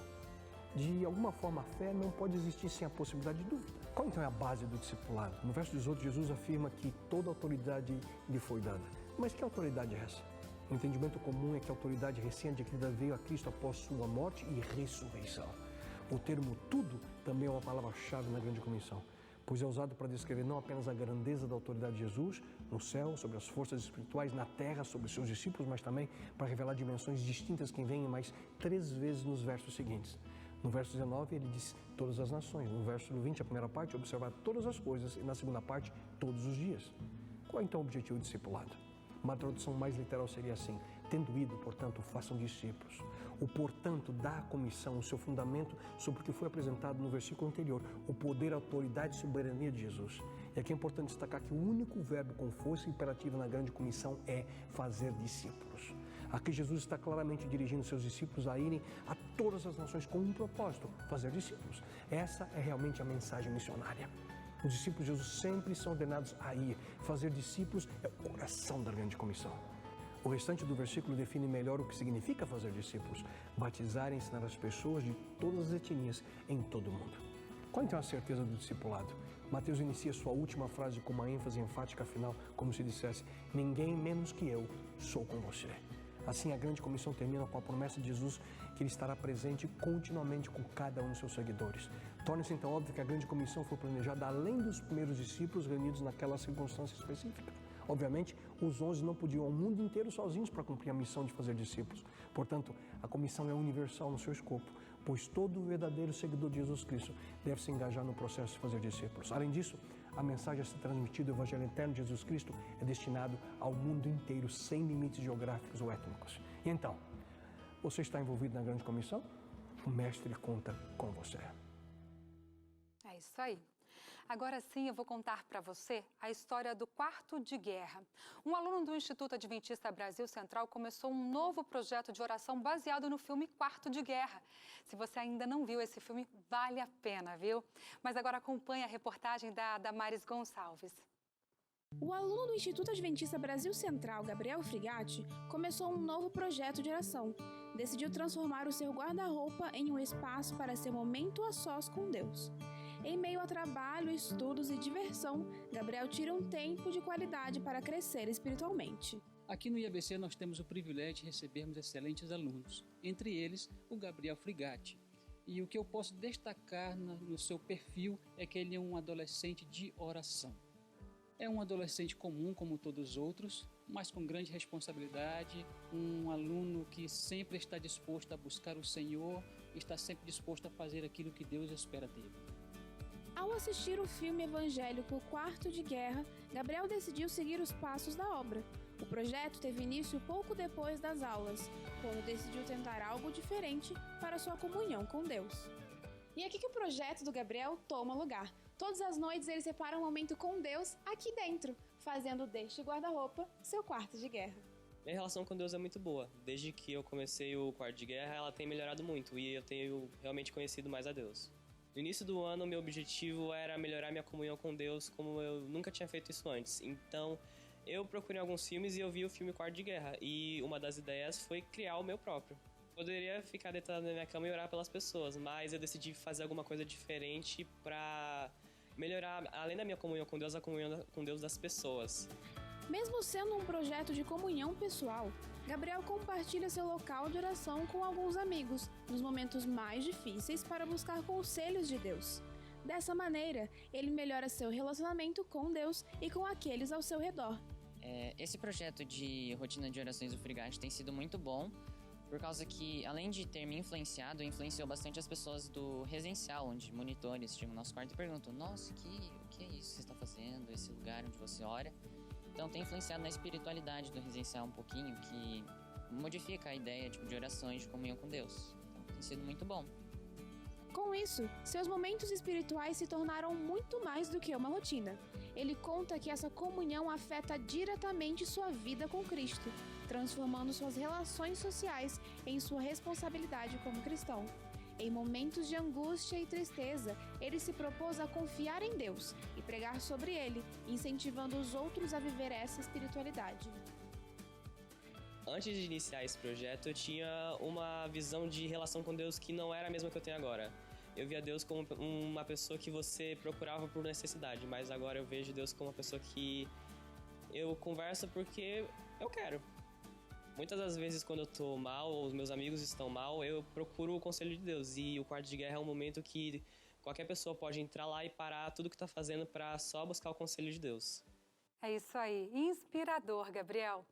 D: De alguma forma, a fé não pode existir sem a possibilidade de dúvida. Qual então é a base do discipulado? No verso 18, Jesus afirma que toda autoridade lhe foi dada. Mas que autoridade é essa? O entendimento comum é que a autoridade recém-adquirida veio a Cristo após sua morte e ressurreição. O termo "tudo" também é uma palavra-chave na Grande Comissão. pois é usado para descrever não apenas a grandeza da autoridade de Jesus no céu, sobre as forças espirituais na terra, sobre os seus discípulos, mas também para revelar dimensões distintas que vêm mais 3 vezes nos versos seguintes. No verso 19 ele diz todas as nações, no verso 20 a primeira parte observar todas as coisas e na segunda parte todos os dias. Qual é então o objetivo do discipulado? Uma tradução mais literal seria assim: tendo ido, portanto, façam discípulos. O portanto dá à comissão o seu fundamento sobre o que foi apresentado no versículo anterior, o poder, a autoridade e soberania de Jesus. E aqui é importante destacar que o único verbo com força imperativa na grande comissão é fazer discípulos. Aqui Jesus está claramente dirigindo seus discípulos a irem a todas as nações com um propósito: fazer discípulos. Essa é realmente a mensagem missionária. Os discípulos de Jesus sempre são ordenados a ir. Fazer discípulos é o coração da grande comissão. O restante do versículo define melhor o que significa fazer discípulos: batizar e ensinar as pessoas de todas as etnias em todo o mundo. Qual então a certeza do discipulado? Mateus inicia sua última frase com uma ênfase enfática final, como se dissesse: ninguém menos que eu sou com você. Assim, a grande comissão termina com a promessa de Jesus que ele estará presente continuamente com cada um dos seus seguidores. Torna-se então óbvio que a grande comissão foi planejada além dos primeiros discípulos reunidos naquela circunstância específica. Obviamente, os 11 não podiam ir ao mundo inteiro sozinhos para cumprir a missão de fazer discípulos. Portanto, a comissão é universal no seu escopo, pois todo verdadeiro seguidor de Jesus Cristo deve se engajar no processo de fazer discípulos. Além disso, a mensagem a ser transmitida, o Evangelho eterno de Jesus Cristo, é destinado ao mundo inteiro, sem limites geográficos ou étnicos. E então, você está envolvido na grande comissão? O Mestre conta com você.
C: É isso aí. Agora sim, eu vou contar para você a história do Quarto de Guerra. Um aluno do Instituto Adventista Brasil Central começou um novo projeto de oração baseado no filme Quarto de Guerra. Se você ainda não viu esse filme, vale a pena, viu? Mas agora acompanhe a reportagem da Damares Gonçalves.
E: O aluno do Instituto Adventista Brasil Central, Gabriel Frigatti, começou um novo projeto de oração. Decidiu transformar o seu guarda-roupa em um espaço para ser momento a sós com Deus. Em meio a trabalho, estudos e diversão, Gabriel tira um tempo de qualidade para crescer espiritualmente.
F: Aqui no IABC nós temos o privilégio de recebermos excelentes alunos, entre eles o Gabriel Frigatti. E o que eu posso destacar no seu perfil é que ele é um adolescente de oração. É um adolescente comum como todos os outros, mas com grande responsabilidade, um aluno que sempre está disposto a buscar o Senhor, está sempre disposto a fazer aquilo que Deus espera dele.
E: Ao assistir o filme evangélico Quarto de Guerra, Gabriel decidiu seguir os passos da obra. O projeto teve início pouco depois das aulas, quando decidiu tentar algo diferente para sua comunhão com Deus. E é aqui que o projeto do Gabriel toma lugar. Todas as noites ele separa um momento com Deus aqui dentro, fazendo deste guarda-roupa seu quarto de guerra.
G: Minha relação com Deus é muito boa. Desde que eu comecei o Quarto de Guerra, ela tem melhorado muito e eu tenho realmente conhecido mais a Deus. No início do ano, meu objetivo era melhorar minha comunhão com Deus como eu nunca tinha feito isso antes. Então, eu procurei alguns filmes e eu vi o filme Quarto de Guerra. E uma das ideias foi criar o meu próprio. Poderia ficar deitado na minha cama e orar pelas pessoas, mas eu decidi fazer alguma coisa diferente para melhorar, além da minha comunhão com Deus, a comunhão com Deus das pessoas.
E: Mesmo sendo um projeto de comunhão pessoal, Gabriel compartilha seu local de oração com alguns amigos nos momentos mais difíceis para buscar conselhos de Deus. Dessa maneira, ele melhora seu relacionamento com Deus e com aqueles ao seu redor.
I: Esse projeto de rotina de orações do Frigatti tem sido muito bom, por causa que, além de ter me influenciado, influenciou bastante as pessoas do residencial, onde monitores chegam no nosso quarto e perguntam: nossa, o que é isso que você está fazendo, esse lugar onde você ora? Então tem influenciado na espiritualidade do residencial um pouquinho, que modifica a ideia de orações de comunhão com Deus. Então tem sido muito bom.
E: Com isso, seus momentos espirituais se tornaram muito mais do que uma rotina. Ele conta que essa comunhão afeta diretamente sua vida com Cristo, transformando suas relações sociais em sua responsabilidade como cristão. Em momentos de angústia e tristeza, ele se propôs a confiar em Deus e pregar sobre ele, incentivando os outros a viver essa espiritualidade.
G: Antes de iniciar esse projeto, eu tinha uma visão de relação com Deus que não era a mesma que eu tenho agora. Eu via Deus como uma pessoa que você procurava por necessidade, mas agora eu vejo Deus como uma pessoa que eu converso porque eu quero. Muitas das vezes, quando eu tô mal, ou os meus amigos estão mal, eu procuro o conselho de Deus. E o Quarto de Guerra é um momento que qualquer pessoa pode entrar lá e parar tudo que está fazendo para só buscar o conselho de Deus.
C: É isso aí, inspirador, Gabriel.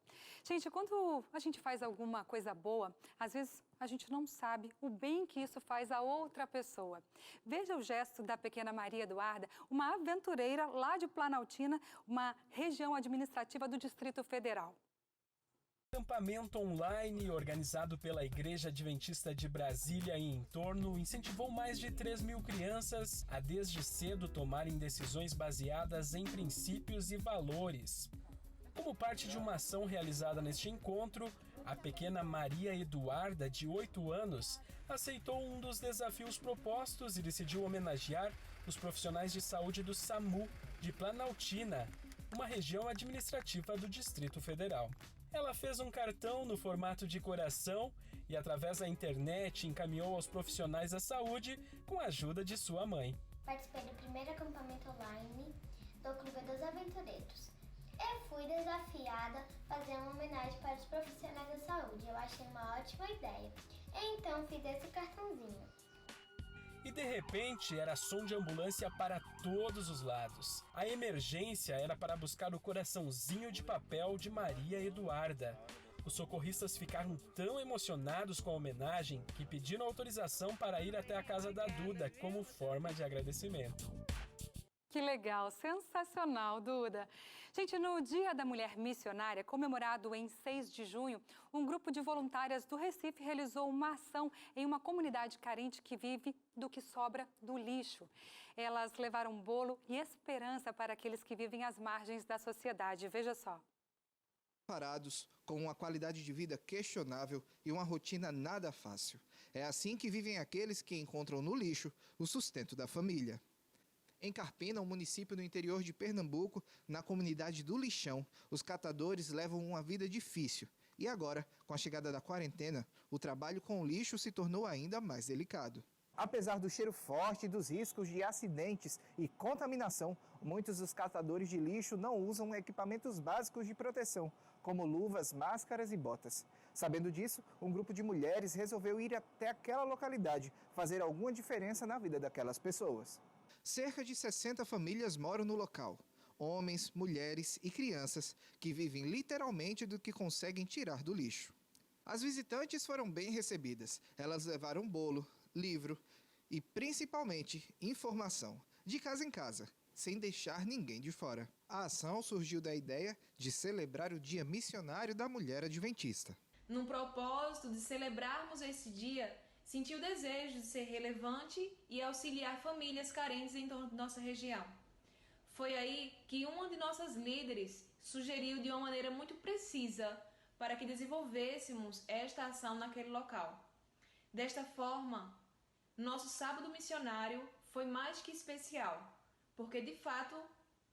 C: Gente, quando a gente faz alguma coisa boa, às vezes a gente não sabe o bem que isso faz a outra pessoa. Veja o gesto da pequena Maria Eduarda, uma aventureira lá de Planaltina, uma região administrativa do Distrito Federal.
H: Acampamento online organizado pela Igreja Adventista de Brasília e entorno incentivou mais de 3.000 crianças a desde cedo tomarem decisões baseadas em princípios e valores. Como parte de uma ação realizada neste encontro, a pequena Maria Eduarda, de 8 anos, aceitou um dos desafios propostos e decidiu homenagear os profissionais de saúde do SAMU de Planaltina, uma região administrativa do Distrito Federal. Ela fez um cartão no formato de coração e, através da internet, encaminhou aos profissionais da saúde com a ajuda de sua mãe.
J: Participei do primeiro acampamento online do Clube dos Aventureiros. Eu fui desafiada a fazer uma homenagem para os profissionais da saúde. Eu achei uma ótima ideia. Então fiz esse cartãozinho.
H: E de repente era som de ambulância para todos os lados. A emergência era para buscar o coraçãozinho de papel de Maria Eduarda. Os socorristas ficaram tão emocionados com a homenagem que pediram autorização para ir até a casa da Duda como forma de agradecimento.
C: Que legal, sensacional, Duda. Gente, no Dia da Mulher Missionária, comemorado em 6 de junho, um grupo de voluntárias do Recife realizou uma ação em uma comunidade carente que vive do que sobra do lixo. Elas levaram bolo e esperança para aqueles que vivem às margens da sociedade. Veja só.
K: Parados, com uma qualidade de vida questionável e uma rotina nada fácil. É assim que vivem aqueles que encontram no lixo o sustento da família. Em Carpina, um município no interior de Pernambuco, na comunidade do Lixão, os catadores levam uma vida difícil. E agora, com a chegada da quarentena, o trabalho com o lixo se tornou ainda mais delicado.
M: Apesar do cheiro forte e dos riscos de acidentes e contaminação, muitos dos catadores de lixo não usam equipamentos básicos de proteção, como luvas, máscaras e botas. Sabendo disso, um grupo de mulheres resolveu ir até aquela localidade, fazer alguma diferença na vida daquelas pessoas.
K: Cerca de 60 famílias moram no local. Homens, mulheres e crianças que vivem literalmente do que conseguem tirar do lixo. As visitantes foram bem recebidas. Elas levaram bolo, livro e, principalmente, informação, de casa em casa, sem deixar ninguém de fora. A ação surgiu da ideia de celebrar o Dia Missionário da Mulher Adventista.
N: Num propósito de celebrarmos esse dia, senti o desejo de ser relevante e auxiliar famílias carentes em torno de nossa região. Foi aí que uma de nossas líderes sugeriu de uma maneira muito precisa para que desenvolvêssemos esta ação naquele local. Desta forma, nosso sábado missionário foi mais que especial, porque de fato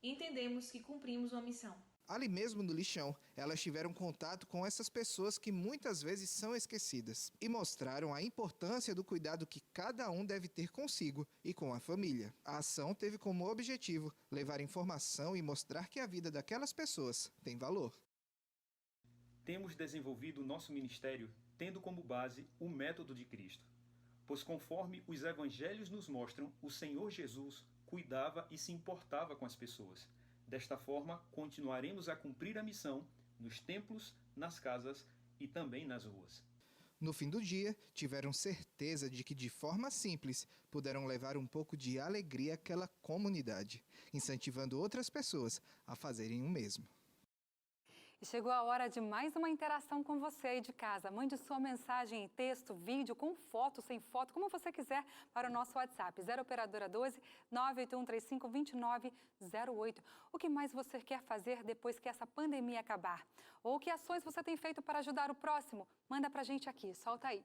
N: entendemos que cumprimos uma missão.
K: Ali mesmo no Lixão, elas tiveram contato com essas pessoas que muitas vezes são esquecidas e mostraram a importância do cuidado que cada um deve ter consigo e com a família. A ação teve como objetivo levar informação e mostrar que a vida daquelas pessoas tem valor.
Z: Temos desenvolvido o nosso ministério tendo como base o método de Cristo, pois conforme os evangelhos nos mostram, o Senhor Jesus cuidava e se importava com as pessoas. Desta forma, continuaremos a cumprir a missão nos templos, nas casas e também nas ruas.
K: No fim do dia, tiveram certeza de que, de forma simples, puderam levar um pouco de alegria àquela comunidade, incentivando outras pessoas a fazerem o mesmo.
C: E chegou a hora de mais uma interação com você aí de casa. Mande sua mensagem em texto, vídeo, com foto, sem foto, como você quiser, para o nosso WhatsApp, 0 operadora 12 98135 2908. O que mais você quer fazer depois que essa pandemia acabar? Ou que ações você tem feito para ajudar o próximo? Manda pra gente aqui, solta aí.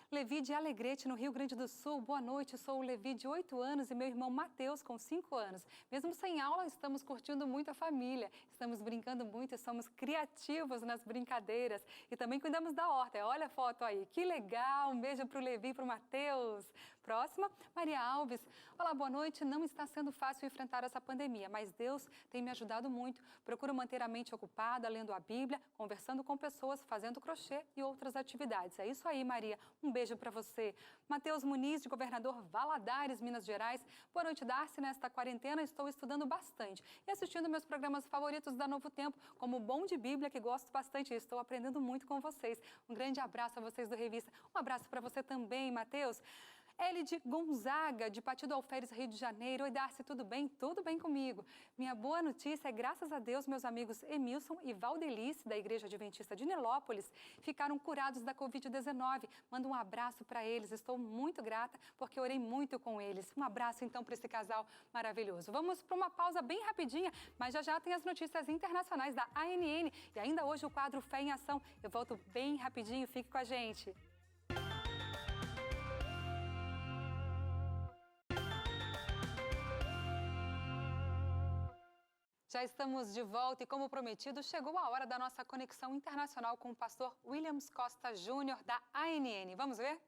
C: Levi de Alegrete, no Rio Grande do Sul. Boa noite, sou o Levi de 8 anos e meu irmão Matheus, com 5 anos. Mesmo sem aula, estamos curtindo muito a família. Estamos brincando muito e somos criativos nas brincadeiras. E também cuidamos da horta. Olha a foto aí, que legal! Um beijo para o Levi e para o Matheus. Próxima, Maria Alves. Olá, boa noite. Não está sendo fácil enfrentar essa pandemia, mas Deus tem me ajudado muito. Procuro manter a mente ocupada, lendo a Bíblia, conversando com pessoas, fazendo crochê e outras atividades. É isso aí, Maria. Um beijo para você. Matheus Muniz, de Governador Valadares, Minas Gerais. Boa noite, Darcy. Nesta quarentena estou estudando bastante e assistindo meus programas favoritos da Novo Tempo, como o Bom de Bíblia, que gosto bastante e estou aprendendo muito com vocês. Um grande abraço a vocês do Revista. Um abraço para você também, Matheus. Elide Gonzaga, de Partido Alferes, Rio de Janeiro. Oi, Darcy, tudo bem? Tudo bem comigo. Minha boa notícia é, graças a Deus, meus amigos Emilson e Valdelice, da Igreja Adventista de Nilópolis, ficaram curados da Covid-19. Mando um abraço para eles. Estou muito grata, porque orei muito com eles. Um abraço, então, para esse casal maravilhoso. Vamos para uma pausa bem rapidinha, mas já tem as notícias internacionais da ANN e ainda hoje o quadro Fé em Ação. Eu volto bem rapidinho, fique com a gente. Já estamos de volta e, como prometido, chegou a hora da nossa conexão internacional com o pastor Williams Costa Júnior, da ANN. Vamos ver?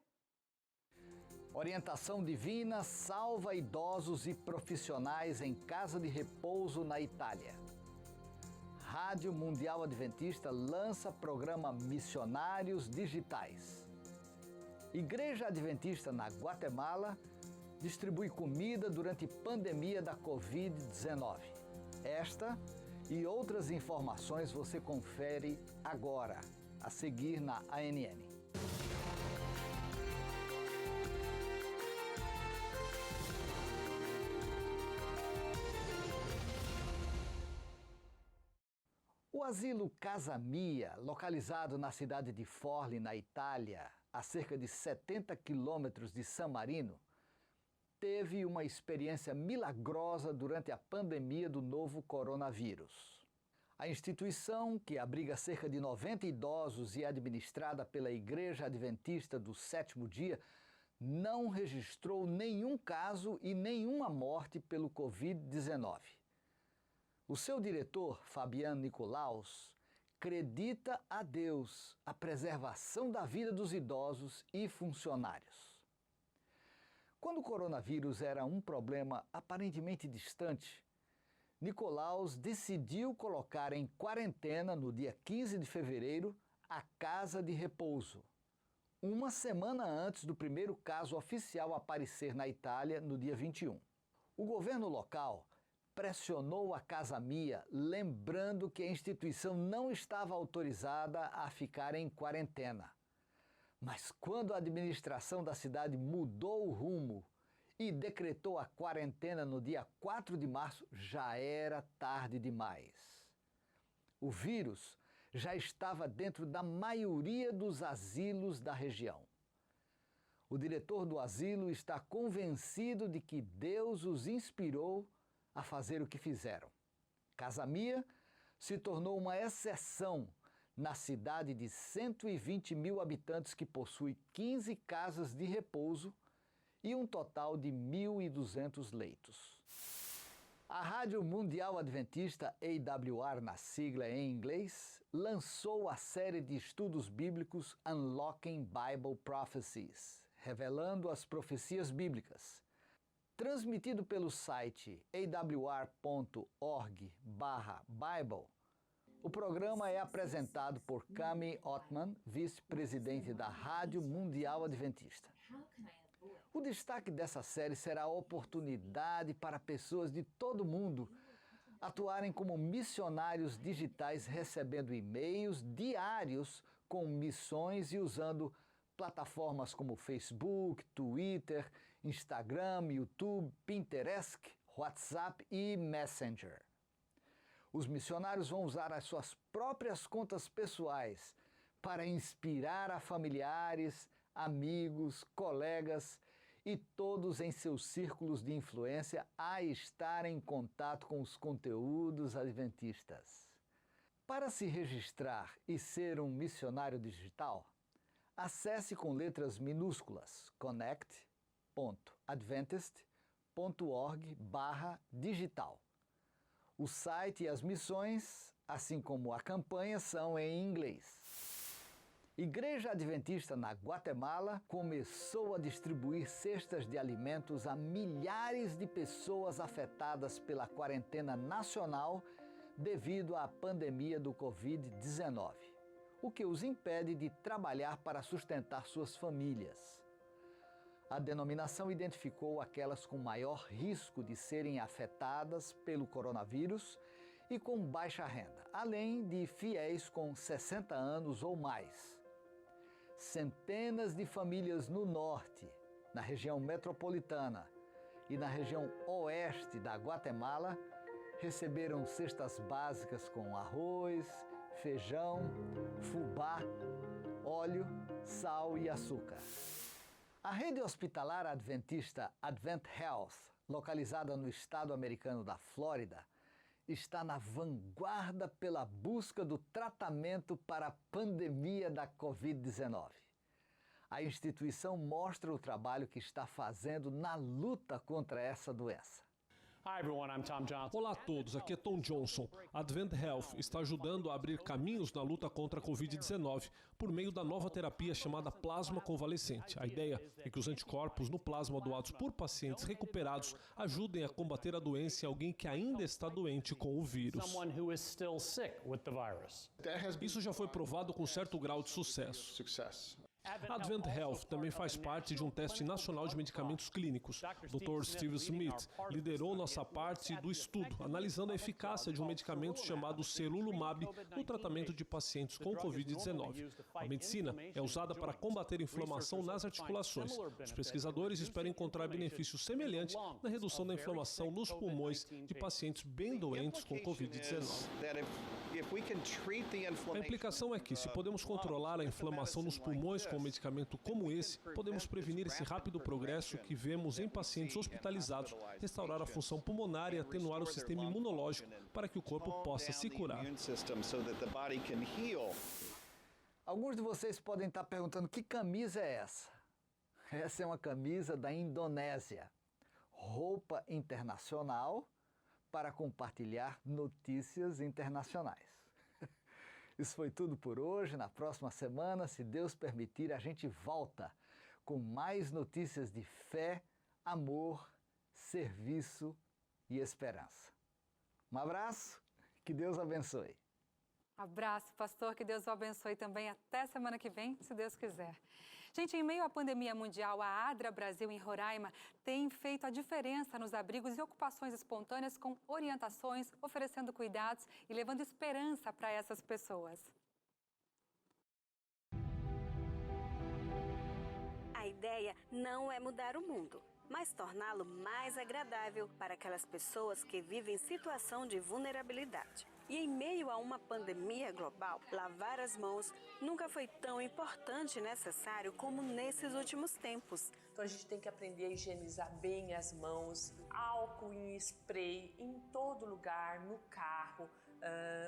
L: Orientação divina salva idosos e profissionais em casa de repouso na Itália. Rádio Mundial Adventista lança programa Missionários Digitais. Igreja Adventista na Guatemala distribui comida durante pandemia da Covid-19. Esta e outras informações você confere agora, a seguir na ANN. O asilo Casa Mia, localizado na cidade de Forli, na Itália, a cerca de 70 quilômetros de San Marino, teve uma experiência milagrosa durante a pandemia do novo coronavírus. A instituição, que abriga cerca de 90 idosos e é administrada pela Igreja Adventista do Sétimo Dia, não registrou nenhum caso e nenhuma morte pelo Covid-19. O seu diretor, Fabiano Nicolaus, acredita a Deus a preservação da vida dos idosos e funcionários. Quando o coronavírus era um problema aparentemente distante, Nicolaus decidiu colocar em quarentena, no dia 15 de fevereiro, a Casa de Repouso, uma semana antes do primeiro caso oficial aparecer na Itália, no dia 21. O governo local pressionou a Casa Mia, lembrando que a instituição não estava autorizada a ficar em quarentena. Mas quando a administração da cidade mudou o rumo e decretou a quarentena no dia 4 de março, já era tarde demais. O vírus já estava dentro da maioria dos asilos da região. O diretor do asilo está convencido de que Deus os inspirou a fazer o que fizeram. Casa Mia se tornou uma exceção na cidade de 120 mil habitantes que possui 15 casas de repouso e um total de 1.200 leitos. A Rádio Mundial Adventista, AWR na sigla em inglês, lançou a série de estudos bíblicos Unlocking Bible Prophecies, revelando as profecias bíblicas. Transmitido pelo site awr.org/Bible, o programa é apresentado por Cami Ottman, vice-presidente da Rádio Mundial Adventista. O destaque dessa série será a oportunidade para pessoas de todo o mundo atuarem como missionários digitais, recebendo e-mails diários com missões e usando plataformas como Facebook, Twitter, Instagram, YouTube, Pinterest, WhatsApp e Messenger. Os missionários vão usar as suas próprias contas pessoais para inspirar a familiares, amigos, colegas e todos em seus círculos de influência a estar em contato com os conteúdos adventistas. Para se registrar e ser um missionário digital, acesse com letras minúsculas connect.adventist.org/digital. O site e as missões, assim como a campanha, são em inglês. Igreja Adventista na Guatemala começou a distribuir cestas de alimentos a milhares de pessoas afetadas pela quarentena nacional devido à pandemia do Covid-19, o que os impede de trabalhar para sustentar suas famílias. A denominação identificou aquelas com maior risco de serem afetadas pelo coronavírus e com baixa renda, além de fiéis com 60 anos ou mais. Centenas de famílias no norte, na região metropolitana e na região oeste da Guatemala receberam cestas básicas com arroz, feijão, fubá, óleo, sal e açúcar. A rede hospitalar adventista Advent Health, localizada no estado americano da Flórida, está na vanguarda pela busca do tratamento para a pandemia da Covid-19. A instituição mostra o trabalho que está fazendo na luta contra essa doença.
O: Olá a todos, aqui é Tom Johnson. A Advent Health está ajudando a abrir caminhos na luta contra a Covid-19 por meio da nova terapia chamada plasma convalescente. A ideia é que os anticorpos no plasma doados por pacientes recuperados ajudem a combater a doença em alguém que ainda está doente com o vírus. Isso já foi provado com certo grau de sucesso. A Advent Health também faz parte de um teste nacional de medicamentos clínicos. O Dr. Steve Smith liderou nossa parte do estudo, analisando a eficácia de um medicamento chamado Serulumab no tratamento de pacientes com Covid-19. A medicina é usada para combater inflamação nas articulações. Os pesquisadores esperam encontrar benefícios semelhantes na redução da inflamação nos pulmões de pacientes bem doentes com Covid-19. A implicação é que, se podemos controlar a inflamação nos pulmões com um medicamento como esse, podemos prevenir esse rápido progresso que vemos em pacientes hospitalizados, restaurar a função pulmonar e atenuar o sistema imunológico para que o corpo possa se curar.
L: Alguns de vocês podem estar perguntando: que camisa é essa? Essa é uma camisa da Indonésia. Roupa internacional para compartilhar notícias internacionais. Isso foi tudo por hoje. Na próxima semana, se Deus permitir, a gente volta com mais notícias de fé, amor, serviço e esperança. Um abraço, que Deus abençoe.
C: Abraço, pastor, que Deus o abençoe também. Até semana que vem, se Deus quiser. Gente, em meio à pandemia mundial, a ADRA Brasil em Roraima tem feito a diferença nos abrigos e ocupações espontâneas com orientações, oferecendo cuidados e levando esperança para essas pessoas.
P: A ideia não é mudar o mundo, mas torná-lo mais agradável para aquelas pessoas que vivem em situação de vulnerabilidade. E em meio a uma pandemia global, lavar as mãos nunca foi tão importante e necessário como nesses últimos tempos.
Q: Então a gente tem que aprender a higienizar bem as mãos, álcool em spray em todo lugar, no carro,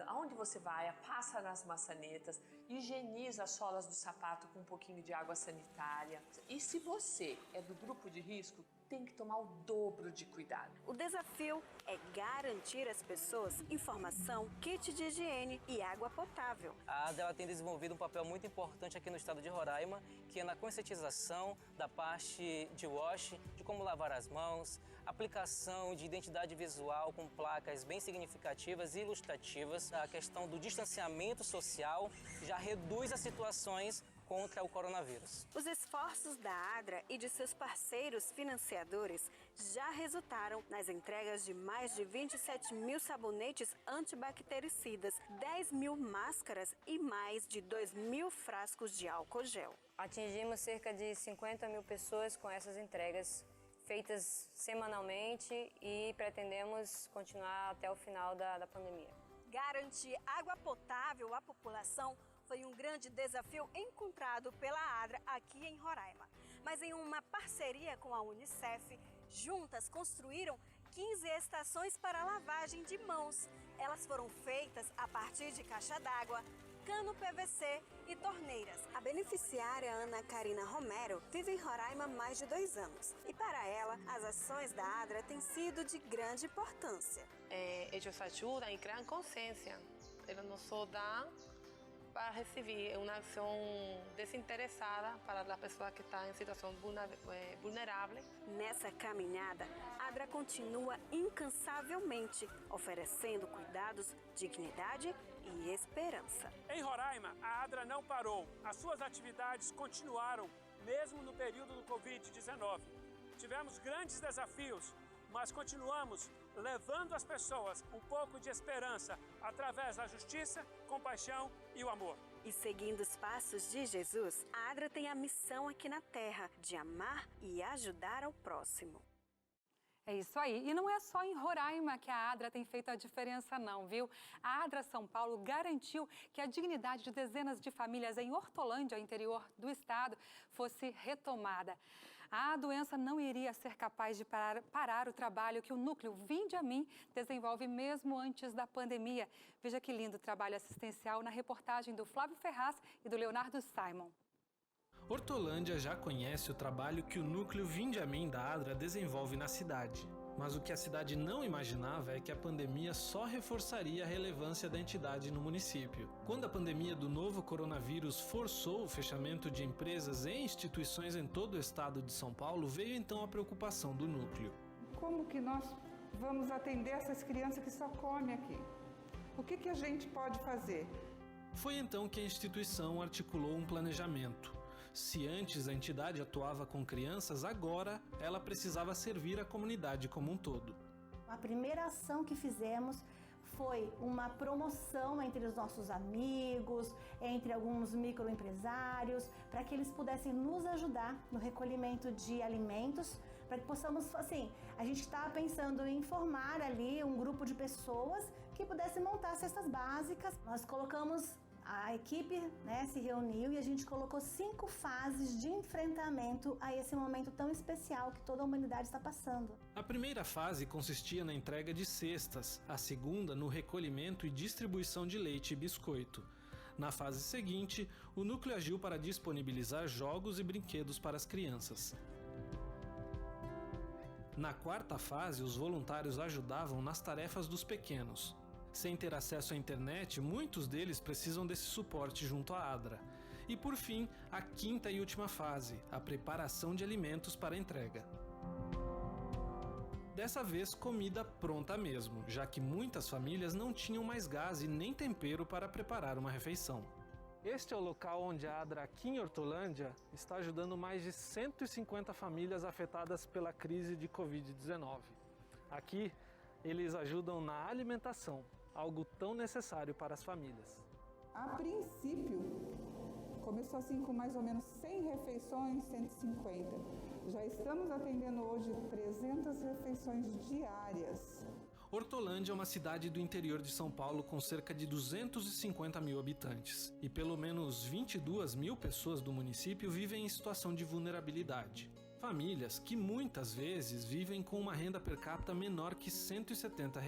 Q: aonde você vai, passa nas maçanetas, higieniza as solas do sapato com um pouquinho de água sanitária. E se você é do grupo de risco, tem que tomar o dobro de cuidado.
P: O desafio é garantir às pessoas informação, kit de higiene e água potável.
R: A ADRA tem desenvolvido um papel muito importante aqui no estado de Roraima, que é na conscientização da parte de wash, de como lavar as mãos, aplicação de identidade visual com placas bem significativas e ilustrativas. A questão do distanciamento social já reduz as situações contra o coronavírus.
P: Os esforços da ADRA e de seus parceiros financiadores já resultaram nas entregas de mais de 27 mil sabonetes antibactericidas, 10 mil máscaras e mais de 2 mil frascos de álcool gel.
T: Atingimos cerca de 50 mil pessoas com essas entregas feitas semanalmente e pretendemos continuar até o final da pandemia.
P: Garantir água potável à população foi um grande desafio encontrado pela ADRA aqui em Roraima. Mas em uma parceria com a Unicef, juntas construíram 15 estações para lavagem de mãos. Elas foram feitas a partir de caixa d'água, cano PVC e torneiras. A beneficiária Ana Karina Romero vive em Roraima há mais de 2 anos. E para ela, as ações da ADRA têm sido de grande importância.
U: Eles ajudam a criar consciência. Eles nos dão
Q: para receber uma ação desinteressada para a pessoa que está em situação vulnerável.
P: Nessa caminhada, Adra continua incansavelmente oferecendo cuidados, dignidade e esperança.
H: Em Roraima, a Adra não parou. As suas atividades continuaram, mesmo no período do Covid-19. Tivemos grandes desafios, mas continuamos levando às pessoas um pouco de esperança através da justiça, compaixão e o amor.
P: E seguindo os passos de Jesus, a Adra tem a missão aqui na Terra de amar e ajudar ao próximo.
C: É isso aí. E não é só em Roraima que a Adra tem feito a diferença não, viu? A Adra São Paulo garantiu que a dignidade de dezenas de famílias em Hortolândia, interior do estado, fosse retomada. A doença não iria ser capaz de parar o trabalho que o Núcleo Vinde a Mim desenvolve mesmo antes da pandemia. Veja que lindo trabalho assistencial na reportagem do Flávio Ferraz e do Leonardo Simon.
H: Hortolândia já conhece o trabalho que o Núcleo Vinde a Mim da Adra desenvolve na cidade. Mas o que a cidade não imaginava é que a pandemia só reforçaria a relevância da entidade no município. Quando a pandemia do novo coronavírus forçou o fechamento de empresas e instituições em todo o estado de São Paulo, veio então a preocupação do núcleo.
S: Como que nós vamos atender essas crianças que só comem aqui? O que a gente pode fazer?
H: Foi então que a instituição articulou um planejamento. Se antes a entidade atuava com crianças, agora ela precisava servir a comunidade como um todo.
U: A primeira ação que fizemos foi uma promoção entre os nossos amigos, entre alguns microempresários, para que eles pudessem nos ajudar no recolhimento de alimentos, para que possamos, assim, a gente está pensando em formar ali um grupo de pessoas que pudessem montar cestas básicas. Nós colocamos a equipe, se reuniu e a gente colocou 5 fases de enfrentamento a esse momento tão especial que toda a humanidade está passando.
H: A primeira fase consistia na entrega de cestas, a segunda no recolhimento e distribuição de leite e biscoito. Na fase seguinte, o núcleo agiu para disponibilizar jogos e brinquedos para as crianças. Na quarta fase, os voluntários ajudavam nas tarefas dos pequenos. Sem ter acesso à internet, muitos deles precisam desse suporte junto à Adra. E por fim, a quinta e última fase, a preparação de alimentos para a entrega. Dessa vez, comida pronta mesmo, já que muitas famílias não tinham mais gás e nem tempero para preparar uma refeição. Este é o local onde a Adra, aqui em Hortolândia, está ajudando mais de 150 famílias afetadas pela crise de Covid-19. Aqui, eles ajudam na alimentação, algo tão necessário para as famílias.
S: A princípio, começou assim com mais ou menos 100 refeições, 150. Já estamos atendendo hoje 300 refeições diárias.
H: Hortolândia é uma cidade do interior de São Paulo com cerca de 250 mil habitantes. E pelo menos 22 mil pessoas do município vivem em situação de vulnerabilidade. Famílias que muitas vezes vivem com uma renda per capita menor que R$ 170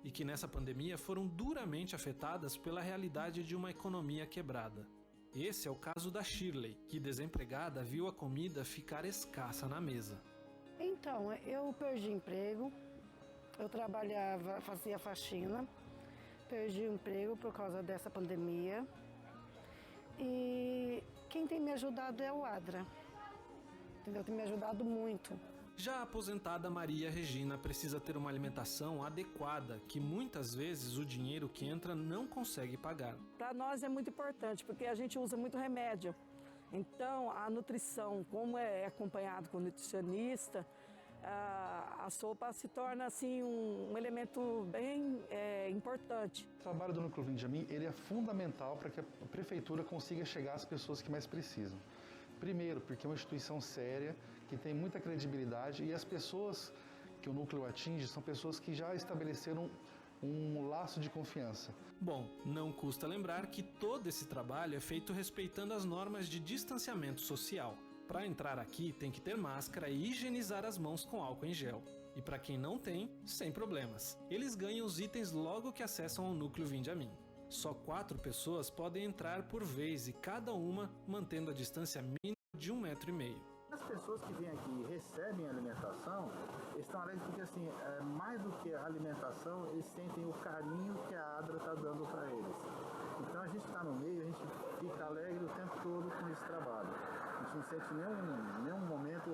H: e que nessa pandemia foram duramente afetadas pela realidade de uma economia quebrada. Esse é o caso da Shirley, que desempregada viu a comida ficar escassa na mesa.
V: Então, eu perdi emprego, eu trabalhava, fazia faxina, perdi o emprego por causa dessa pandemia e quem tem me ajudado é o Adra. Entendeu? Tem me ajudado muito.
H: Já a aposentada Maria Regina precisa ter uma alimentação adequada, que muitas vezes o dinheiro que entra não consegue pagar.
V: Para nós é muito importante, porque a gente usa muito remédio. Então, a nutrição, como é acompanhado com o nutricionista, a sopa se torna assim um elemento bem importante.
W: O trabalho do Núcleo Vinde a Mim, ele é fundamental para que a prefeitura consiga chegar às pessoas que mais precisam. Primeiro, porque é uma instituição séria, que tem muita credibilidade e as pessoas que o núcleo atinge são pessoas que já estabeleceram um laço de confiança.
H: Bom, não custa lembrar que todo esse trabalho é feito respeitando as normas de distanciamento social. Para entrar aqui tem que ter máscara e higienizar as mãos com álcool em gel. E para quem não tem, sem problemas. Eles ganham os itens logo que acessam ao Núcleo Vinde a Mim. Só 4 pessoas podem entrar por vez e cada uma mantendo a distância mínima de 1,5 metro.
X: As pessoas que vêm aqui e recebem alimentação estão alegres porque, assim, mais do que a alimentação, eles sentem o carinho que a Adra está dando para eles. Então, Então a gente está no meio, a gente fica alegre o tempo todo com esse trabalho. A gente não sente nenhum momento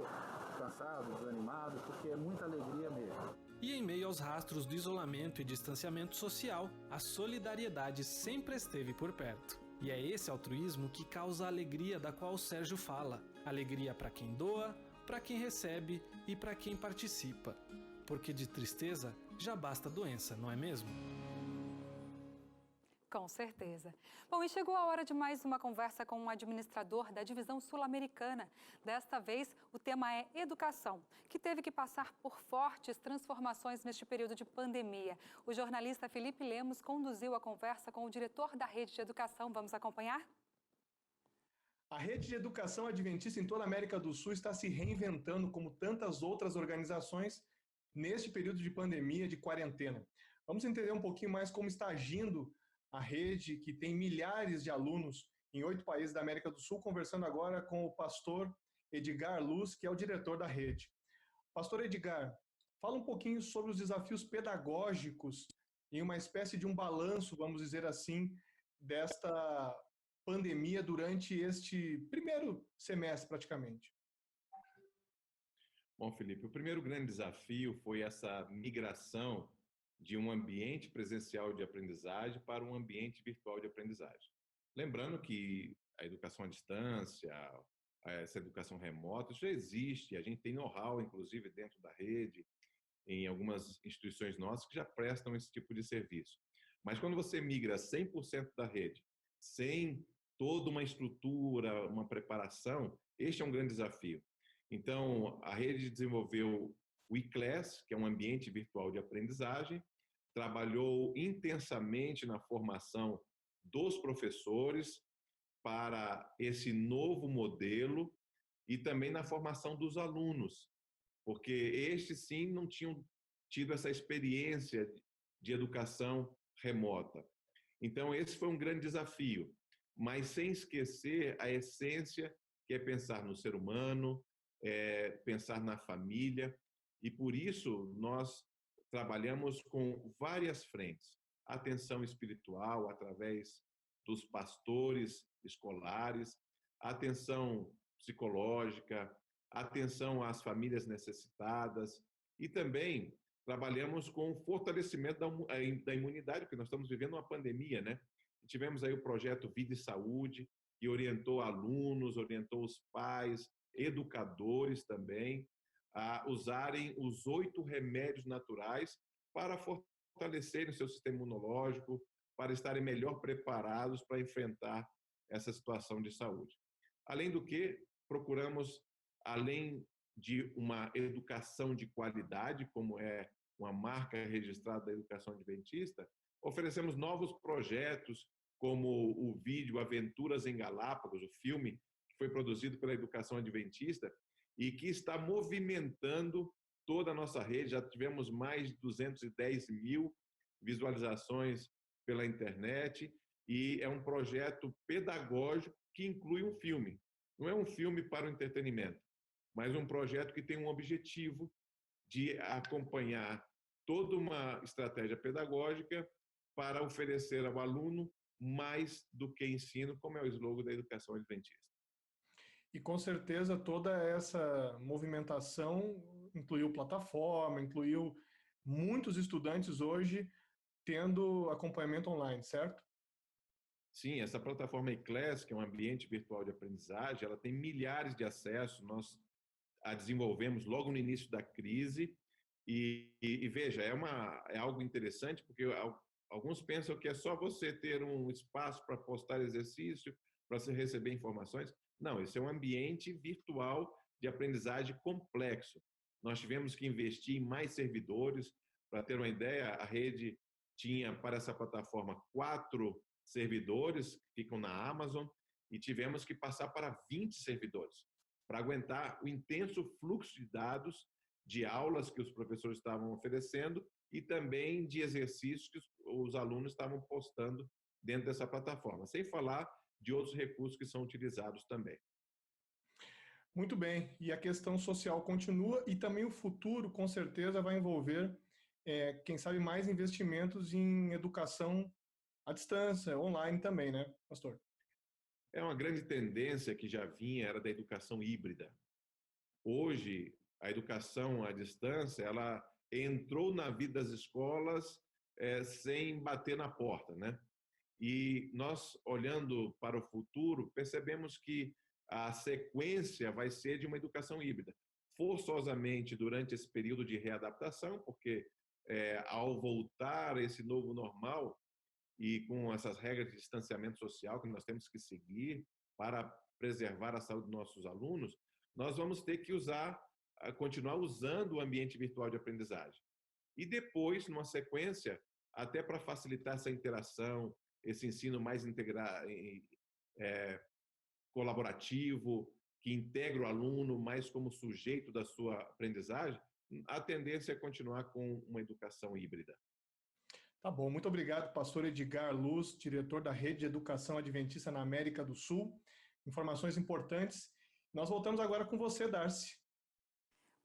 X: cansado, desanimado, porque é muita alegria mesmo.
H: E em meio aos rastros do isolamento e distanciamento social, a solidariedade sempre esteve por perto. E é esse altruísmo que causa a alegria da qual o Sérgio fala. Alegria para quem doa, para quem recebe e para quem participa. Porque de tristeza já basta doença, não é mesmo?
C: Com certeza. Bom, e chegou a hora de mais uma conversa com um administrador da divisão sul-americana. Desta vez, o tema é educação, que teve que passar por fortes transformações neste período de pandemia. O jornalista Felipe Lemos conduziu a conversa com o diretor da rede de educação. Vamos acompanhar?
A: A rede de educação adventista em toda a América do Sul está se reinventando, como tantas outras organizações, neste período de pandemia, de quarentena. Vamos entender um pouquinho mais como está agindo a rede, que tem milhares de alunos em 8 países da América do Sul, conversando agora com o pastor Edgar Luz, que é o diretor da rede. Pastor Edgar, fala um pouquinho sobre os desafios pedagógicos em uma espécie de um balanço, vamos dizer assim, desta pandemia durante este primeiro semestre, praticamente.
B: Bom, Felipe, o primeiro grande desafio foi essa migração de um ambiente presencial de aprendizagem para um ambiente virtual de aprendizagem. Lembrando que a educação à distância, essa educação remota, já existe, a gente tem know-how, inclusive, dentro da rede, em algumas instituições nossas que já prestam esse tipo de serviço. Mas quando você migra 100% da rede, sem toda uma estrutura, uma preparação, este é um grande desafio. Então, a rede desenvolveu o eClass, que é um ambiente virtual de aprendizagem, trabalhou intensamente na formação dos professores para esse novo modelo e também na formação dos alunos, porque estes sim não tinham tido essa experiência de educação remota. Então, esse foi um grande desafio, mas sem esquecer a essência, que é pensar no ser humano, pensar na família, e por isso nós trabalhamos com várias frentes. Atenção espiritual, através dos pastores escolares, atenção psicológica, atenção às famílias necessitadas, e também trabalhamos com o fortalecimento da imunidade, porque nós estamos vivendo uma pandemia, né? Tivemos aí o projeto Vida e Saúde, que orientou alunos, orientou os pais, educadores também, a usarem os 8 remédios naturais para fortalecerem o seu sistema imunológico, para estarem melhor preparados para enfrentar essa situação de saúde. Além do que, procuramos, além de uma educação de qualidade, como é uma marca registrada da educação adventista, oferecemos novos projetos, como o vídeo Aventuras em Galápagos, o filme que foi produzido pela Educação Adventista e que está movimentando toda a nossa rede. Já tivemos mais de 210 mil visualizações pela internet e é um projeto pedagógico que inclui um filme. Não é um filme para o entretenimento, mas um projeto que tem um objetivo de acompanhar toda uma estratégia pedagógica para oferecer ao aluno mais do que ensino, como é o slogan da Educação Adventista.
A: E com certeza toda essa movimentação incluiu plataforma, incluiu muitos estudantes hoje tendo acompanhamento online, certo?
B: Sim, essa plataforma eClass, que é um ambiente virtual de aprendizagem, ela tem milhares de acessos, nós a desenvolvemos logo no início da crise e veja, é algo interessante porque alguns pensam que é só você ter um espaço para postar exercício, para você receber informações. Não, esse é um ambiente virtual de aprendizagem complexo. Nós tivemos que investir em mais servidores. Para ter uma ideia, a rede tinha para essa plataforma 4 servidores que ficam na Amazon e tivemos que passar para 20 servidores para aguentar o intenso fluxo de dados de aulas que os professores estavam oferecendo e também de exercícios que os alunos estavam postando dentro dessa plataforma, sem falar de outros recursos que são utilizados também.
A: Muito bem, e a questão social continua e também o futuro, com certeza, vai envolver, quem sabe, mais investimentos em educação à distância, online também, né, pastor?
B: É uma grande tendência que já vinha, era da educação híbrida. Hoje, a educação à distância, ela entrou na vida das escolas sem bater na porta, né? E nós, olhando para o futuro, percebemos que a sequência vai ser de uma educação híbrida. Forçosamente, durante esse período de readaptação, porque ao voltar a esse novo normal e com essas regras de distanciamento social que nós temos que seguir para preservar a saúde dos nossos alunos, nós vamos ter que continuar usando o ambiente virtual de aprendizagem. E depois, numa sequência, até para facilitar essa interação, esse ensino mais colaborativo, que integra o aluno mais como sujeito da sua aprendizagem, a tendência é continuar com uma educação híbrida.
A: Tá bom, muito obrigado, pastor Edgar Luz, diretor da Rede de Educação Adventista na América do Sul. Informações importantes. Nós voltamos agora com você, Darcy.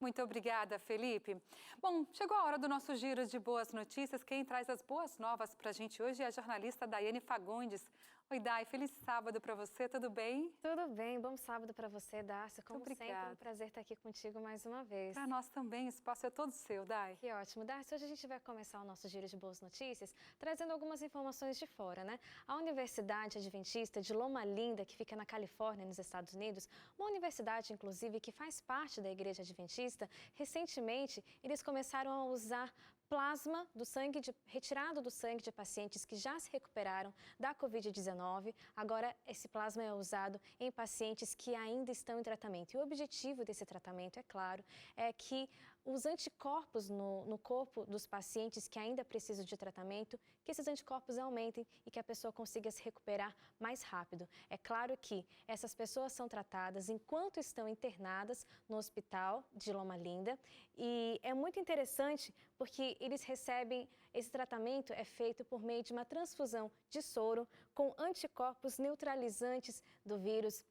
C: Muito obrigada, Felipe. Bom, chegou a hora do nosso giro de boas notícias. Quem traz as boas novas para a gente hoje é a jornalista Daiane Fagundes. Oi, Dai, feliz sábado para você, tudo bem?
D: Tudo bem, bom sábado para você, Darcy. Como
C: Muito
D: sempre, um prazer estar aqui contigo mais uma vez.
C: Para nós também, o espaço é todo seu, Dai.
D: Que ótimo. Darcy, hoje a gente vai começar o nosso giro de boas notícias trazendo algumas informações de fora, né? A Universidade Adventista de Loma Linda, que fica na Califórnia, nos Estados Unidos, uma universidade, inclusive, que faz parte da Igreja Adventista, recentemente eles começaram a usar plasma do sangue retirado do sangue de pacientes que já se recuperaram da Covid-19. Agora, esse plasma é usado em pacientes que ainda estão em tratamento. E o objetivo desse tratamento, é claro, é que os anticorpos no corpo dos pacientes que ainda precisam de tratamento, que esses anticorpos aumentem e que a pessoa consiga se recuperar mais rápido. É claro que essas pessoas são tratadas enquanto estão internadas no hospital de Loma Linda e é muito interessante porque eles recebem, esse tratamento é feito por meio de uma transfusão de soro com anticorpos neutralizantes do vírus,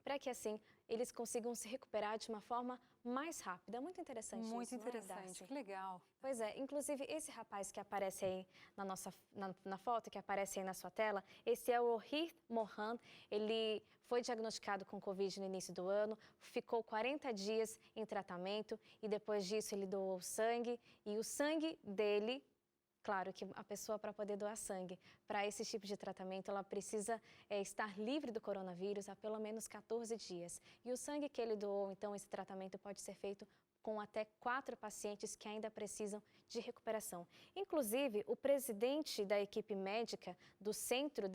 D: para que assim eles consigam se recuperar de uma forma mais rápida. Muito interessante isso,
C: Muito interessante, que legal.
D: Pois é, inclusive esse rapaz que aparece aí na foto, que aparece aí na sua tela, esse é o Rohit Mohan. Ele foi diagnosticado com Covid no início do ano, ficou 40 dias em tratamento e depois disso ele doou sangue e o sangue dele... Claro que a pessoa, para poder doar sangue para esse tipo de tratamento, ela precisa estar livre do coronavírus há pelo menos 14 dias. E o sangue que ele doou, então, esse tratamento pode ser feito com até 4 pacientes que ainda precisam de recuperação. Inclusive, o presidente da equipe médica do Centro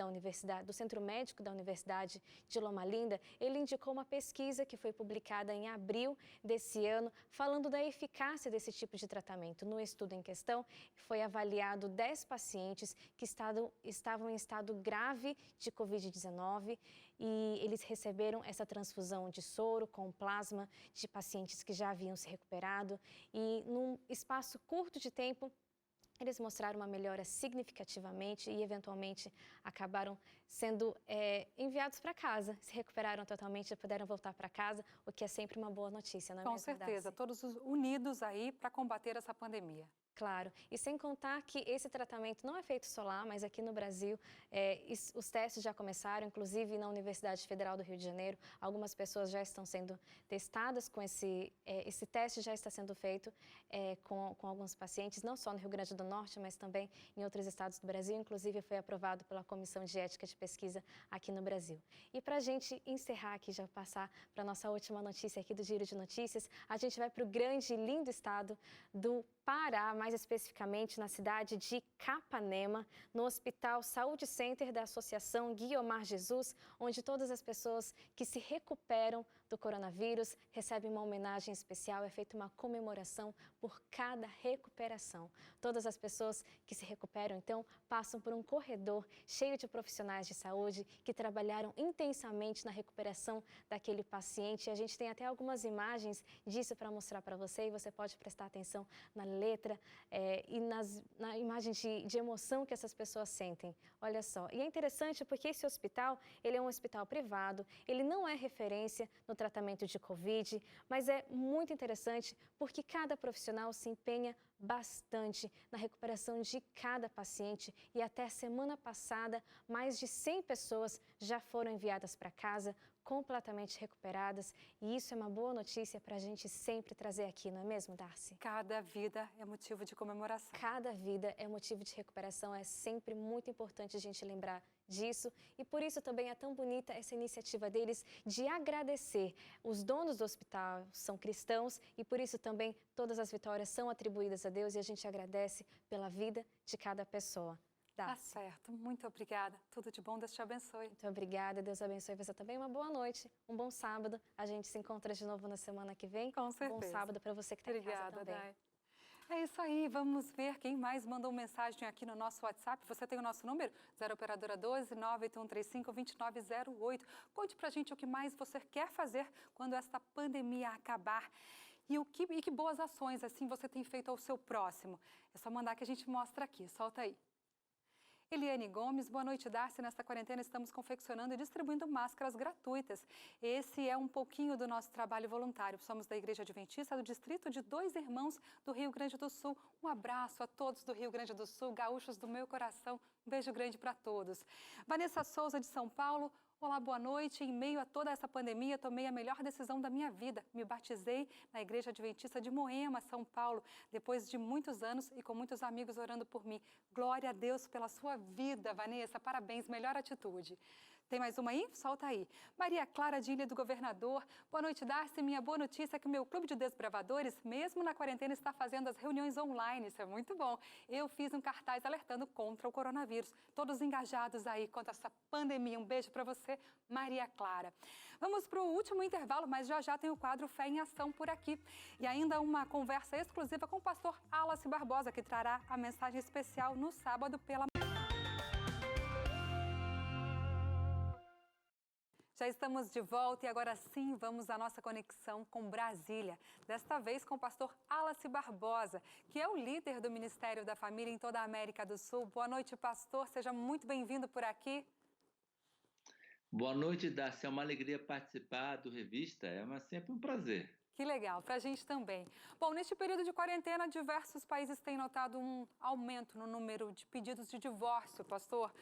D: Médico da Universidade de Loma Linda, ele indicou uma pesquisa que foi publicada em abril desse ano, falando da eficácia desse tipo de tratamento. No estudo em questão, foi avaliado 10 pacientes que estavam em estado grave de Covid-19 e eles receberam essa transfusão de soro com plasma de pacientes que já haviam se recuperado e num espaço curto de tempo eles mostraram uma melhora significativamente e eventualmente acabaram sendo enviados para casa, se recuperaram totalmente e puderam voltar para casa, o que é sempre uma boa notícia, não é mesmo,
C: Com certeza, todos unidos aí para combater essa pandemia.
D: Claro, e sem contar que esse tratamento não é feito só lá, mas aqui no Brasil os testes já começaram, inclusive na Universidade Federal do Rio de Janeiro, algumas pessoas já estão sendo testadas com esse teste já está sendo feito com alguns pacientes, não só no Rio Grande do Norte, mas também em outros estados do Brasil, inclusive foi aprovado pela Comissão de Ética de Pesquisa aqui no Brasil. E para a gente encerrar aqui, já passar para a nossa última notícia aqui do Giro de Notícias, a gente vai para o grande e lindo estado do Pará, mais especificamente na cidade de Capanema, no Hospital Saúde Center da Associação Guiomar Jesus, onde todas as pessoas que se recuperam do coronavírus recebem uma homenagem especial, é feita uma comemoração por cada recuperação. Todas as pessoas que se recuperam, então, passam por um corredor cheio de profissionais de saúde que trabalharam intensamente na recuperação daquele paciente. A gente tem até algumas imagens disso para mostrar para você e você pode prestar atenção na letra e na imagem de emoção que essas pessoas sentem. Olha só, e é interessante porque esse hospital, ele é um hospital privado, ele não é referência no tratamento de Covid, mas é muito interessante porque cada profissional se empenha bastante na recuperação de cada paciente e até semana passada, mais de 100 pessoas já foram enviadas para casa, completamente recuperadas, e isso é uma boa notícia para a gente sempre trazer aqui, não é mesmo, Darcy?
C: Cada vida é motivo de comemoração.
D: Cada vida é motivo de recuperação, é sempre muito importante a gente lembrar disso, e por isso também é tão bonita essa iniciativa deles de agradecer. Os donos do hospital são cristãos e por isso também todas as vitórias são atribuídas a Deus e a gente agradece pela vida de cada pessoa.
C: Tá certo, muito obrigada. Tudo de bom, Deus te abençoe.
D: Muito obrigada, Deus abençoe você também. Uma boa noite, um bom sábado. A gente se encontra de novo na semana que vem.
C: Com certeza.
D: Um bom sábado para você que está em casa também.
C: Dai. É isso aí, vamos ver quem mais mandou mensagem aqui no nosso WhatsApp. Você tem o nosso número? 0 Operadora 12 98135 2908. Conte pra gente o que mais você quer fazer quando esta pandemia acabar. E que boas ações assim você tem feito ao seu próximo. É só mandar que a gente mostra aqui. Solta aí. Eliane Gomes, boa noite, Darcy. Nesta quarentena estamos confeccionando e distribuindo máscaras gratuitas. Esse é um pouquinho do nosso trabalho voluntário. Somos da Igreja Adventista do Distrito de Dois Irmãos do Rio Grande do Sul. Um abraço a todos do Rio Grande do Sul, gaúchos do meu coração. Um beijo grande para todos. Vanessa Souza, de São Paulo. Olá, boa noite. Em meio a toda essa pandemia, tomei a melhor decisão da minha vida. Me batizei na Igreja Adventista de Moema, São Paulo, depois de muitos anos e com muitos amigos orando por mim. Glória a Deus pela sua vida, Vanessa. Parabéns, melhor atitude. Tem mais uma aí? Solta aí. Maria Clara de Ilha do Governador. Boa noite, Darcy. Minha boa notícia é que o meu clube de desbravadores, mesmo na quarentena, está fazendo as reuniões online. Isso é muito bom. Eu fiz um cartaz alertando contra o coronavírus. Todos engajados aí contra essa pandemia. Um beijo para você, Maria Clara. Vamos para o último intervalo, mas já tem o quadro Fé em Ação por aqui. E ainda uma conversa exclusiva com o pastor Wallace Barbosa, que trará a mensagem especial no sábado pela manhã. Já estamos de volta e agora sim vamos à nossa conexão com Brasília. Desta vez com o pastor Wallace Barbosa, que é o líder do Ministério da Família em toda a América do Sul. Boa noite, pastor. Seja muito bem-vindo por aqui.
E: Boa noite, Darcy. É uma alegria participar do Revista. Sempre um prazer.
C: Que legal, para a gente também. Bom, neste período de quarentena, diversos países têm notado um aumento no número de pedidos de divórcio, pastor.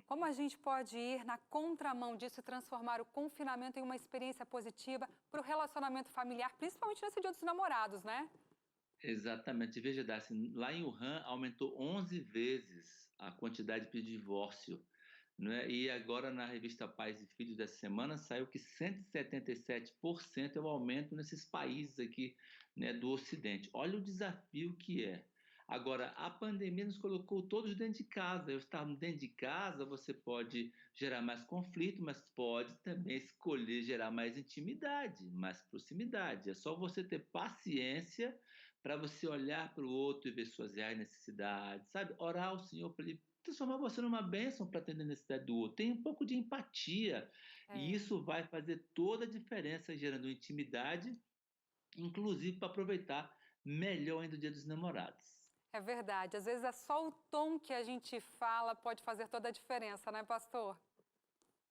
C: Como a gente pode ir na contramão disso e transformar o confinamento em uma experiência positiva para o relacionamento familiar, principalmente nesse Dia dos Namorados, né?
E: Exatamente. Veja, Darcy, lá em Wuhan aumentou 11 vezes a quantidade de divórcio. Né? E agora na revista Pais e Filhos dessa semana saiu que 177% é o aumento nesses países aqui, né, do Ocidente. Olha o desafio que é. Agora, a pandemia nos colocou todos dentro de casa. Eu estava dentro de casa, você pode gerar mais conflito, mas pode também escolher gerar mais intimidade, mais proximidade. É só você ter paciência para você olhar para o outro e ver suas reais necessidades, sabe? Orar ao Senhor para Ele transformar você numa bênção para atender a necessidade do outro. Tem um pouco de empatia. E isso vai fazer toda a diferença, gerando intimidade, inclusive para aproveitar melhor ainda o Dia dos Namorados.
C: É verdade. Às vezes é só o tom que a gente fala pode fazer toda a diferença, né, pastor?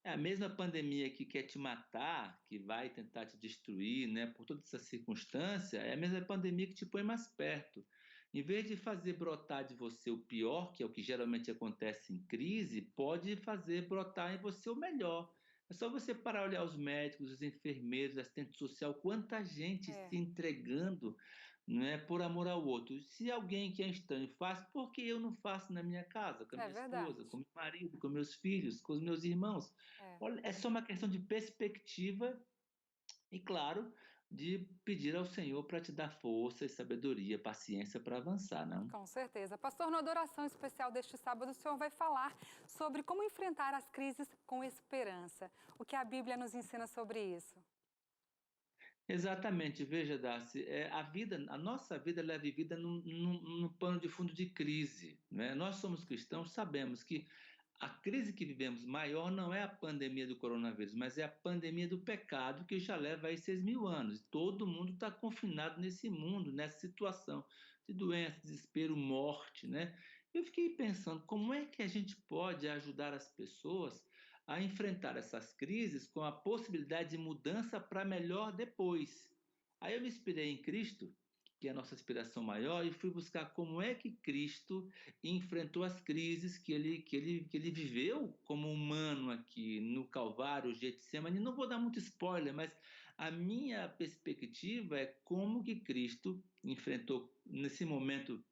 E: É a mesma pandemia que quer te matar, que vai tentar te destruir, né, por toda essa circunstância, é a mesma pandemia que te põe mais perto. Em vez de fazer brotar de você o pior, que é o que geralmente acontece em crise, pode fazer brotar em você o melhor. É só você parar olhar os médicos, os enfermeiros, assistente social, quanta gente se entregando, né, por amor ao outro. Se alguém que é estranho faz, por que eu não faço na minha casa, com a minha esposa, com meu marido, com meus filhos, com os meus irmãos? Olha, é só uma questão de perspectiva e, claro, de pedir ao Senhor para te dar força e sabedoria, paciência para avançar, não?
C: Com certeza. Pastor, na adoração especial deste sábado, o senhor vai falar sobre como enfrentar as crises com esperança. O que a Bíblia nos ensina sobre isso?
E: Exatamente. Veja, Darcy, a nossa vida ela é vivida num pano de fundo de crise, né? Nós somos cristãos, sabemos que a crise que vivemos maior não é a pandemia do coronavírus, mas é a pandemia do pecado que já leva aí 6.000 anos. Todo mundo está confinado nesse mundo, nessa situação. de doença, desespero, morte, né? Eu fiquei pensando, como é que a gente pode ajudar as pessoas a enfrentar essas crises com a possibilidade de mudança para melhor depois? Aí eu me inspirei em Cristo, que é a nossa inspiração maior, e fui buscar como é que Cristo enfrentou as crises que ele viveu como humano aqui no Calvário, Getsemane. Não vou dar muito spoiler, mas a minha perspectiva é como que Cristo enfrentou nesse momento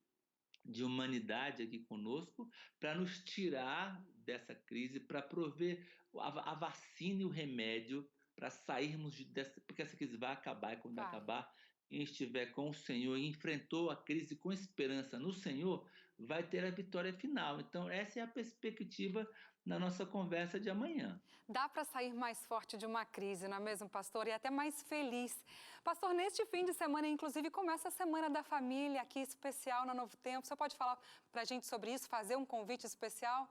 E: de humanidade aqui conosco para nos tirar dessa crise, para prover a vacina e o remédio para sairmos dessa, porque essa crise vai acabar, e quando acabar, quem estiver com o Senhor e enfrentou a crise com esperança no Senhor, vai ter a vitória final. Então, essa é a perspectiva na nossa conversa de amanhã.
C: Dá para sair mais forte de uma crise, não é mesmo, pastor? E até mais feliz. Pastor, neste fim de semana, inclusive, começa a Semana da Família aqui especial na Novo Tempo. Você pode falar para a gente sobre isso, fazer um convite especial?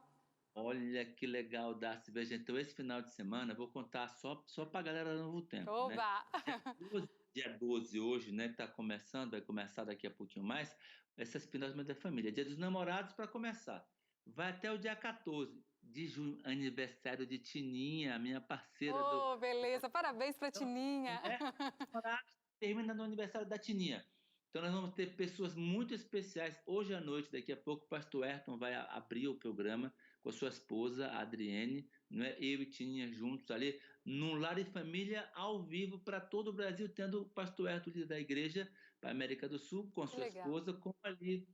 E: Olha que legal, Darcy. Veja, então, esse final de semana, eu vou contar só para a galera do Novo Tempo.
C: Oba!
E: Né? Dia 12 hoje, né, que está começando, vai começar daqui a pouquinho mais, essas Semana da Família. Dia dos Namorados para começar. Vai até o dia 14 de junho, aniversário de Tininha, minha parceira.
C: Beleza, parabéns para Tininha.
E: Termina no aniversário da Tininha. Então nós vamos ter pessoas muito especiais. Hoje à noite, daqui a pouco, o pastor Ayrton vai abrir o programa com a sua esposa, a Adriene, né? Eu e Tininha juntos ali, num Lar e Família ao vivo para todo o Brasil, tendo o pastor Ayrton, líder da igreja, para a América do Sul, com a sua esposa, como ali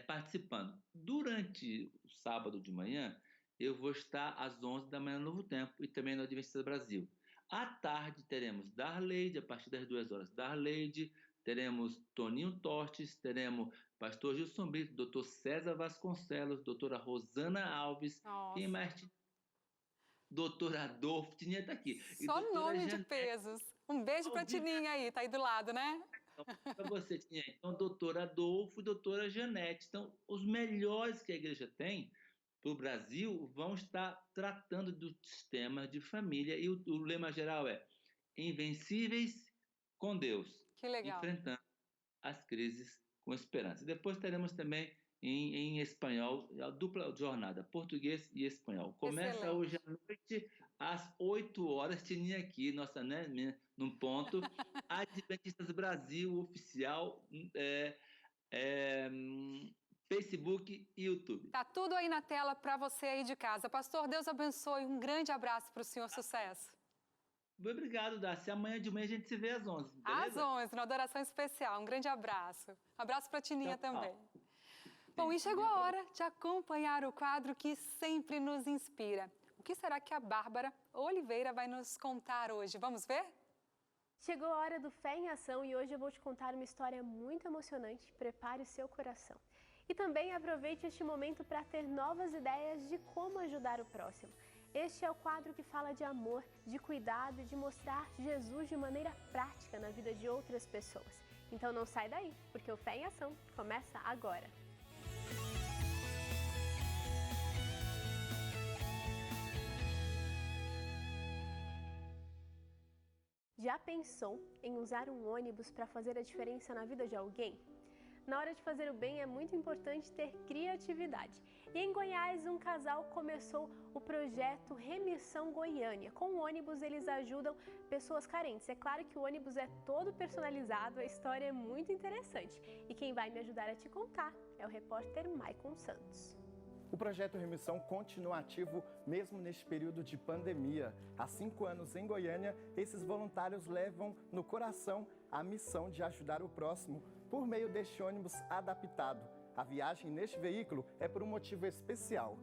E: participando. Durante o sábado de manhã, eu vou estar às 11 da manhã no Novo Tempo e também no Adventista do Brasil. À tarde teremos Darleide, a partir das 2 horas, Darleide, teremos Toninho Tortes, teremos pastor Gilson Brito, doutor César Vasconcelos, doutora Rosana Alves, quem mais? Doutor Adolfo, Tininha está aqui.
C: Só nome de pesos. Um beijo para Tininha aí, tá aí do lado, né?
E: Então, para você, Tininha. Então, doutor Adolfo e doutora Janete. Então, os melhores que a igreja tem para o Brasil vão estar tratando dos temas de família. E o lema geral é Invencíveis com Deus.
C: Que legal.
E: Enfrentando as crises com esperança. Depois teremos também em espanhol, a dupla jornada, português e espanhol. Começa
C: Excelente.
E: hoje à noite, às 8 horas, Tininha aqui, nossa, né, num ponto, Adventistas Brasil Oficial, Facebook e YouTube.
C: Tá tudo aí na tela para você aí de casa. Pastor, Deus abençoe. Um grande abraço para o senhor. Sucesso.
E: Obrigado, Darcy. Amanhã de manhã a gente se vê às 11, beleza?
C: Às 11, na adoração especial. Um grande abraço. Abraço para a Tininha também. Bom, e chegou a hora de acompanhar o quadro que sempre nos inspira. O que será que a Bárbara Oliveira vai nos contar hoje? Vamos ver?
F: Chegou a hora do Fé em Ação e hoje eu vou te contar uma história muito emocionante. Prepare o seu coração. E também aproveite este momento para ter novas ideias de como ajudar o próximo. Este é o quadro que fala de amor, de cuidado e de mostrar Jesus de maneira prática na vida de outras pessoas. Então não sai daí, porque o Fé em Ação começa agora. Já pensou em usar um ônibus para fazer a diferença na vida de alguém? Na hora de fazer o bem é muito importante ter criatividade. E em Goiás, um casal começou o projeto Remissão Goiânia. Com o ônibus, eles ajudam pessoas carentes. É claro que o ônibus é todo personalizado, a história é muito interessante. E quem vai me ajudar a te contar é o repórter Maicon Santos.
G: O projeto Remissão continua ativo mesmo neste período de pandemia. Há 5 anos em Goiânia, esses voluntários levam no coração a missão de ajudar o próximo por meio deste ônibus adaptado. A viagem neste veículo é por um motivo especial.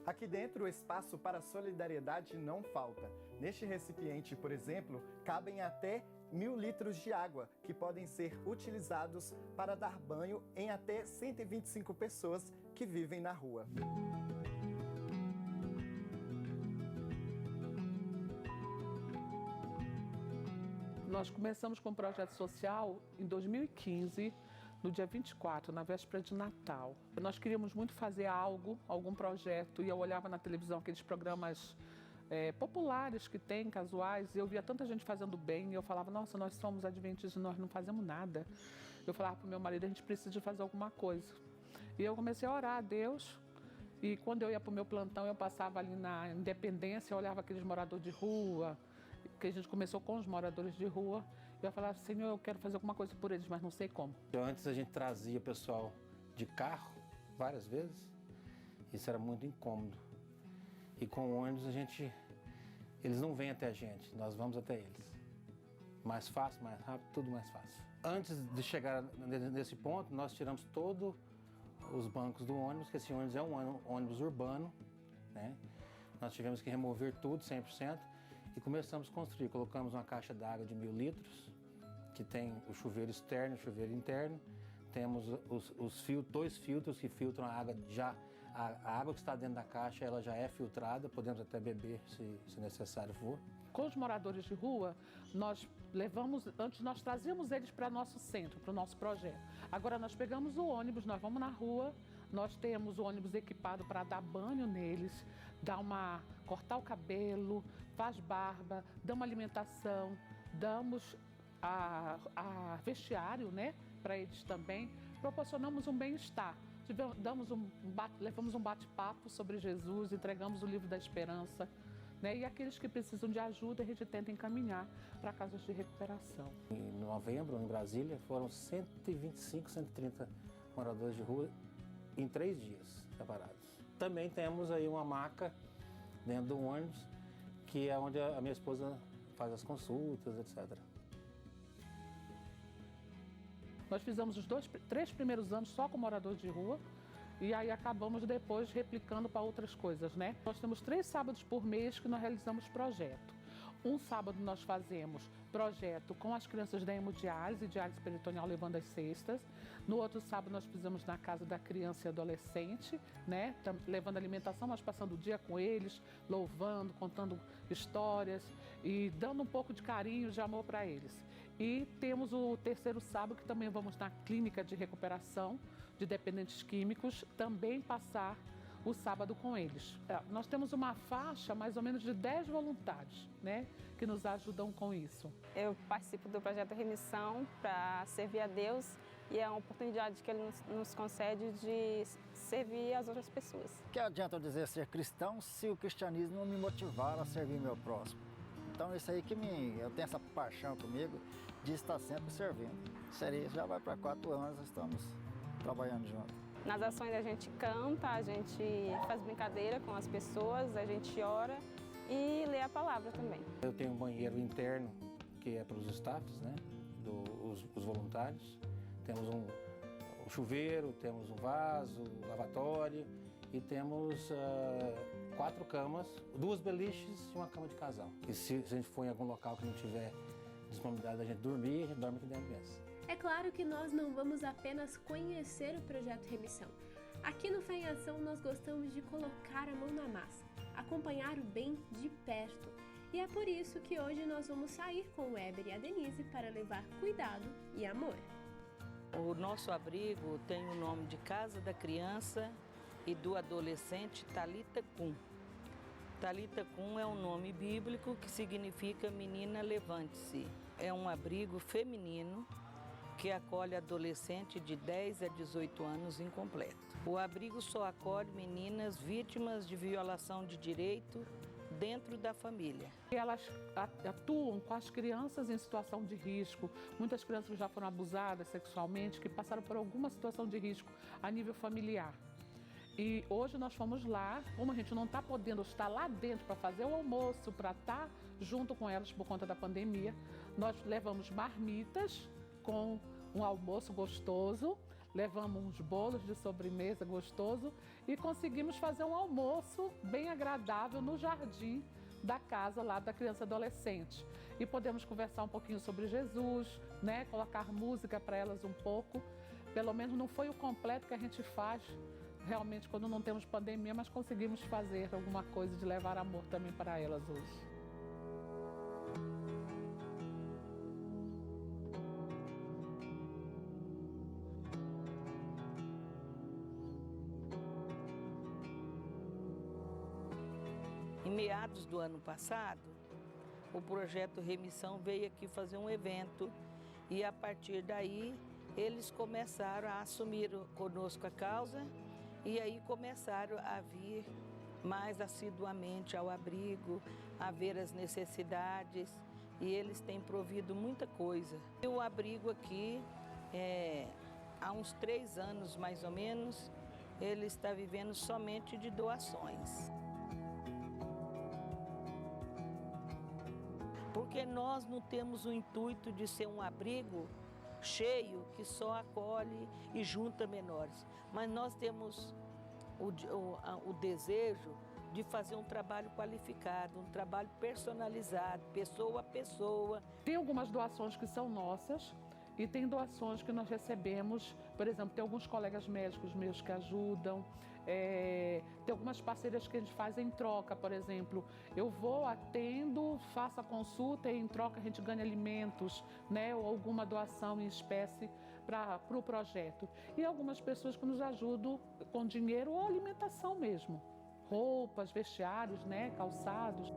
G: Aqui dentro, o espaço para solidariedade não falta. Neste recipiente, por exemplo, cabem até 1.000 litros de água, que podem ser utilizados para dar banho em até 125 pessoas que vivem na rua.
I: Nós começamos com um projeto social em 2015, no dia 24, na véspera de Natal. Nós queríamos muito fazer algum projeto, e eu olhava na televisão aqueles programas populares que tem, casuais, e eu via tanta gente fazendo bem, e eu falava, nossa, nós somos adventistas e nós não fazemos nada. eu falava para o meu marido, a gente precisa de fazer alguma coisa. E eu comecei a orar a Deus. E quando eu ia para o meu plantão, eu passava ali na Independência, eu olhava aqueles moradores de rua, que a gente começou com os moradores de rua. E eu falava, Senhor, eu quero fazer alguma coisa por eles, mas não sei como.
J: Antes a gente trazia o pessoal de carro, várias vezes. Isso era muito incômodo. E com o ônibus eles não vêm até a gente, nós vamos até eles. Mais fácil, mais rápido, tudo mais fácil. Antes de chegar nesse ponto, nós tiramos todos os bancos do ônibus, que esse ônibus é um ônibus urbano, né? Nós tivemos que remover tudo, 100%, e começamos a construir. Colocamos uma caixa d'água de 1.000 litros, que tem o chuveiro externo e o chuveiro interno. Temos dois filtros que filtram a água já. A água que está dentro da caixa, ela já é filtrada, podemos até beber se necessário for.
I: Com os moradores de rua, antes nós trazíamos eles para nosso centro, para o nosso projeto. Agora nós pegamos o ônibus, nós vamos na rua, nós temos o ônibus equipado para dar banho neles, cortar o cabelo, faz barba, damos alimentação, damos vestiário, né, para eles também, proporcionamos um bem-estar. Levamos um bate-papo sobre Jesus, entregamos o livro da esperança, né? E aqueles que precisam de ajuda, a gente tenta encaminhar para casas de recuperação.
J: Em novembro, em Brasília, foram 125, 130 moradores de rua em 3 dias separados. Também temos aí uma maca dentro do ônibus, que é onde a minha esposa faz as consultas, etc.
I: Nós fizemos os 3 primeiros anos só com moradores de rua e aí acabamos depois replicando para outras coisas, né? Nós temos 3 sábados por mês que nós realizamos projeto. Um sábado nós fazemos projeto com as crianças da hemodiálise, diálise peritoneal levando as cestas. No outro sábado nós fizemos na casa da criança e adolescente, né? Levando alimentação, mas passando o dia com eles, louvando, contando histórias e dando um pouco de carinho, de amor para eles. E temos o 3º sábado, que também vamos na clínica de recuperação de dependentes químicos, também passar o sábado com eles. Nós temos uma faixa mais ou menos de 10 voluntários, né, que nos ajudam com isso.
K: Eu participo do projeto Remissão para servir a Deus e é uma oportunidade que Ele nos concede de servir as outras pessoas.
M: Que adianta eu dizer ser cristão se o cristianismo não me motivar a servir meu próximo? Então isso aí eu tenho essa paixão comigo de estar sempre servindo. Já vai para 4 anos, nós estamos trabalhando juntos.
K: Nas ações a gente canta, a gente faz brincadeira com as pessoas, a gente ora e lê a palavra também.
J: Eu tenho um banheiro interno que é para os staffs, né, os voluntários. Temos um chuveiro, temos um vaso, um lavatório e temos 4 camas, 2 beliches e uma cama de casal. E se a gente for em algum local que não tiver disponibilidade da gente dormir, a gente dorme aqui dentro mesmo.
F: É claro que nós não vamos apenas conhecer o projeto Remissão. Aqui no Fé em Ação nós gostamos de colocar a mão na massa, acompanhar o bem de perto. E é por isso que hoje nós vamos sair com o Weber e a Denise para levar cuidado e amor.
N: O nosso abrigo tem o nome de Casa da Criança e do Adolescente Talita Kum. Talita Kum é um nome bíblico que significa menina levante-se. É um abrigo feminino que acolhe adolescente de 10 a 18 anos incompleto. O abrigo só acolhe meninas vítimas de violação de direito dentro da família.
I: Elas atuam com as crianças em situação de risco, muitas crianças que já foram abusadas sexualmente, que passaram por alguma situação de risco a nível familiar. E hoje nós fomos lá, como a gente não está podendo estar lá dentro para fazer o almoço, para estar junto com elas por conta da pandemia, nós levamos marmitas com um almoço gostoso, levamos uns bolos de sobremesa gostoso e conseguimos fazer um almoço bem agradável no jardim da casa lá da criança e adolescente. E podemos conversar um pouquinho sobre Jesus, né? Colocar música para elas um pouco. Pelo menos não foi o completo que a gente faz realmente quando não temos pandemia, mas conseguimos fazer alguma coisa de levar amor também para elas hoje.
N: Em meados do ano passado, o projeto Remissão veio aqui fazer um evento e a partir daí eles começaram a assumir conosco a causa e aí começaram a vir mais assiduamente ao abrigo, a ver as necessidades, e eles têm provido muita coisa. E o abrigo aqui, há uns 3 anos mais ou menos, ele está vivendo somente de doações. Porque nós não temos o intuito de ser um abrigo cheio que só acolhe e junta menores, mas nós temos o desejo de fazer um trabalho qualificado, um trabalho personalizado, pessoa a pessoa.
I: Tem algumas doações que são nossas e tem doações que nós recebemos, por exemplo, tem alguns colegas médicos meus que ajudam, tem algumas parcerias que a gente faz em troca, por exemplo, eu vou, atendo, faço a consulta e em troca a gente ganha alimentos, né, ou alguma doação em espécie para o projeto. E algumas pessoas que nos ajudam com dinheiro ou alimentação mesmo, roupas, vestiários, né, calçados.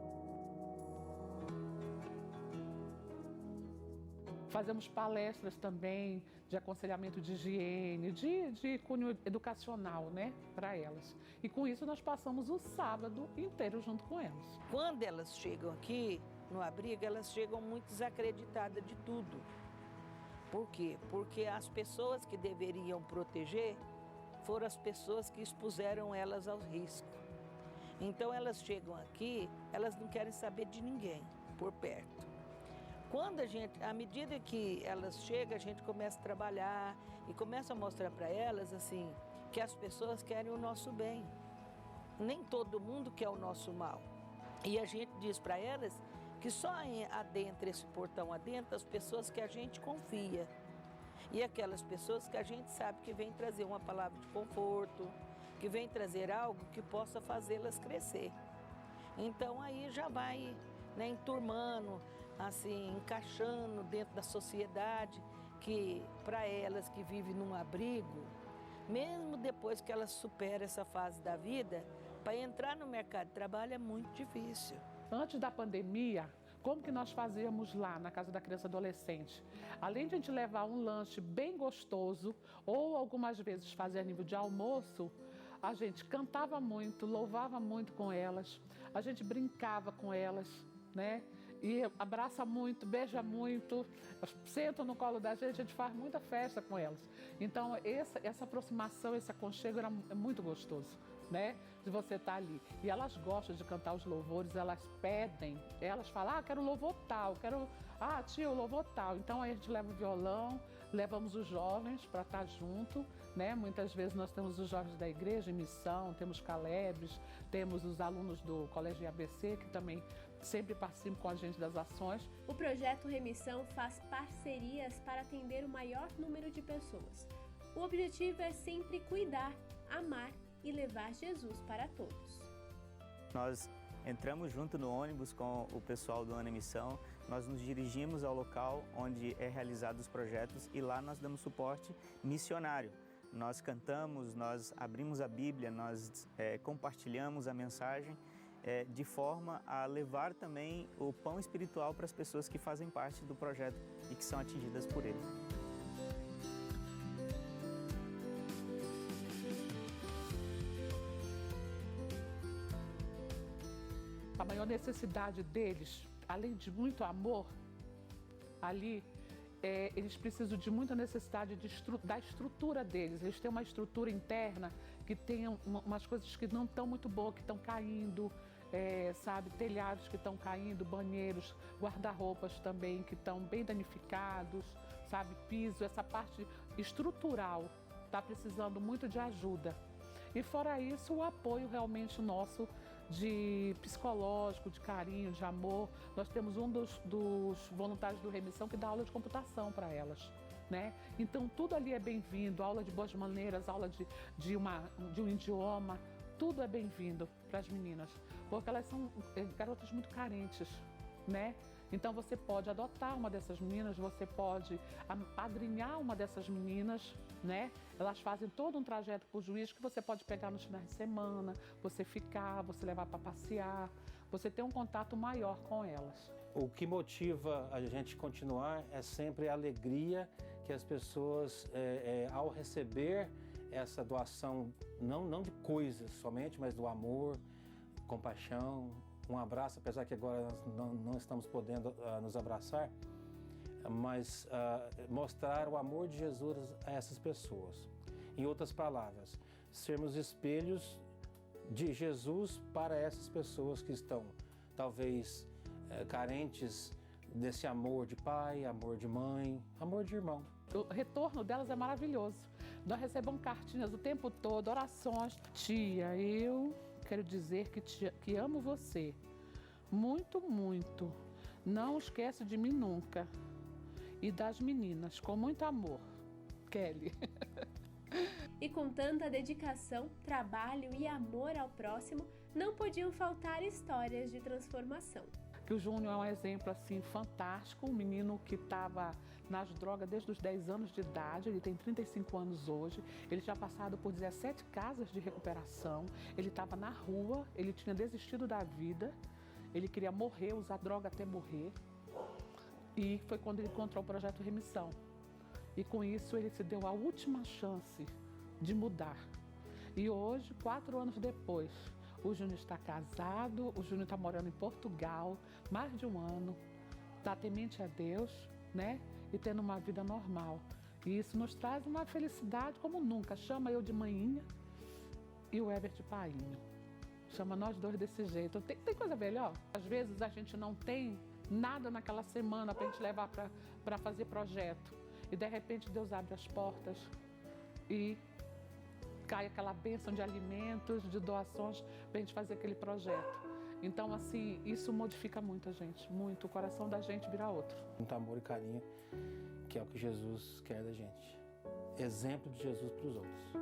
I: Fazemos palestras também de aconselhamento de higiene, de cunho educacional, né, para elas. E com isso nós passamos o sábado inteiro junto com elas.
N: Quando elas chegam aqui no abrigo, elas chegam muito desacreditadas de tudo. Por quê? Porque as pessoas que deveriam proteger foram as pessoas que expuseram elas ao risco. Então elas chegam aqui, elas não querem saber de ninguém por perto. Quando à medida que elas chegam, a gente começa a trabalhar e começa a mostrar para elas assim, que as pessoas querem o nosso bem. Nem todo mundo quer o nosso mal. E a gente diz para elas que só adentro, esse portão adentro, as pessoas que a gente confia. E aquelas pessoas que a gente sabe que vem trazer uma palavra de conforto, que vem trazer algo que possa fazê-las crescer. Então aí já vai, né, enturmando, assim, encaixando dentro da sociedade, que para elas que vivem num abrigo, mesmo depois que elas superam essa fase da vida, para entrar no mercado de trabalho é muito difícil.
I: Antes da pandemia, como que nós fazíamos lá na Casa da Criança e Adolescente? Além de a gente levar um lanche bem gostoso, ou algumas vezes fazer a nível de almoço, a gente cantava muito, louvava muito com elas, a gente brincava com elas, né? E abraça muito, beija muito, sentam no colo da gente, a gente faz muita festa com elas. Então, essa aproximação, esse aconchego é muito gostoso, né? De você estar ali. E elas gostam de cantar os louvores, elas pedem, elas falam, quero louvor tal, tia, o louvor tal. Então, aí a gente leva o violão, levamos os jovens para estar junto, né? Muitas vezes nós temos os jovens da igreja em missão, temos calebres, temos os alunos do Colégio ABC, que também sempre participam com a gente das ações.
F: O projeto Remissão faz parcerias para atender o maior número de pessoas. O objetivo é sempre cuidar, amar e levar Jesus para todos.
L: Nós entramos junto no ônibus com o pessoal do Ano Missão, nós nos dirigimos ao local onde é realizado os projetos e lá nós damos suporte missionário. Nós cantamos, nós abrimos a Bíblia, nós compartilhamos a mensagem, de forma a levar também o pão espiritual para as pessoas que fazem parte do projeto e que são atingidas por ele.
I: A maior necessidade deles, além de muito amor, ali, eles precisam de muita necessidade da estrutura deles. Eles têm uma estrutura interna que tem umas coisas que não estão muito boas, que estão caindo, telhados que estão caindo, banheiros, guarda-roupas também que estão bem danificados, piso, essa parte estrutural está precisando muito de ajuda. E fora isso, o apoio realmente nosso de psicológico, de carinho, de amor. Nós temos um dos voluntários do Remissão que dá aula de computação para elas, né? Então tudo ali é bem-vindo, aula de boas maneiras, aula de um idioma, tudo é bem-vindo para as meninas, porque elas são garotas muito carentes, né? Então você pode adotar uma dessas meninas, você pode apadrinhar uma dessas meninas, né? Elas fazem todo um trajeto para o juiz que você pode pegar nos finais de semana, você ficar, você levar para passear, você ter um contato maior com elas.
J: O que motiva a gente continuar é sempre a alegria que as pessoas, ao receber essa doação, não de coisas somente, mas do amor, compaixão, um abraço, apesar que agora nós não estamos podendo nos abraçar, mas mostrar o amor de Jesus a essas pessoas. Em outras palavras, sermos espelhos de Jesus para essas pessoas que estão, talvez, carentes desse amor de pai, amor de mãe, amor de irmão.
I: O retorno delas é maravilhoso. Nós recebemos cartinhas o tempo todo, orações. Tia, eu quero dizer que amo você muito, muito. Não esquece de mim nunca. E das meninas, com muito amor. Kelly.
F: E com tanta dedicação, trabalho e amor ao próximo, não podiam faltar histórias de transformação.
I: Que o Júnior é um exemplo assim fantástico, um menino que estava nas drogas desde os 10 anos de idade, ele tem 35 anos hoje, ele já passado por 17 casas de recuperação, ele estava na rua, ele tinha desistido da vida, ele queria morrer, usar droga até morrer, e foi quando ele encontrou o Projeto Remissão. E com isso ele se deu a última chance de mudar. E hoje, 4 anos depois, o Júnior está casado, o Júnior está morando em Portugal, mais de 1 ano, está temente a Deus, né? E tendo uma vida normal. E isso nos traz uma felicidade como nunca. Chama eu de manhinha e o Heber de painho. Chama nós dois desse jeito. Tem coisa melhor? Às vezes a gente não tem nada naquela semana para a gente levar para fazer projeto. E de repente Deus abre as portas e cai aquela bênção de alimentos, de doações para a gente fazer aquele projeto. Então, assim, isso modifica muito a gente, muito. O coração da gente vira outro.
J: Muito amor e carinho, que é o que Jesus quer da gente. Exemplo de Jesus para os outros.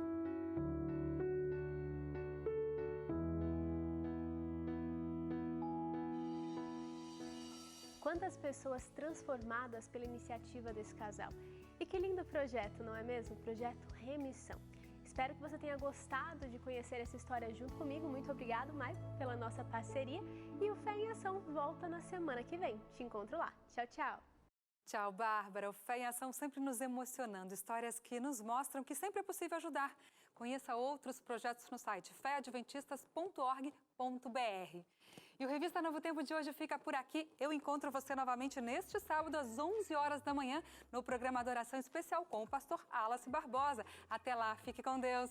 F: Quantas pessoas transformadas pela iniciativa desse casal. E que lindo projeto, não é mesmo? Projeto Remissão. Espero que você tenha gostado de conhecer essa história junto comigo. Muito obrigado, Maicon, pela nossa parceria. E o Fé em Ação volta na semana que vem. Te encontro lá. Tchau, tchau.
C: Tchau, Bárbara. O Fé em Ação sempre nos emocionando. Histórias que nos mostram que sempre é possível ajudar. Conheça outros projetos no site feadventistas.org.br. E o Revista Novo Tempo de hoje fica por aqui. Eu encontro você novamente neste sábado, às 11 horas da manhã, no programa Adoração Especial com o pastor Wallace Barbosa. Até lá, fique com Deus.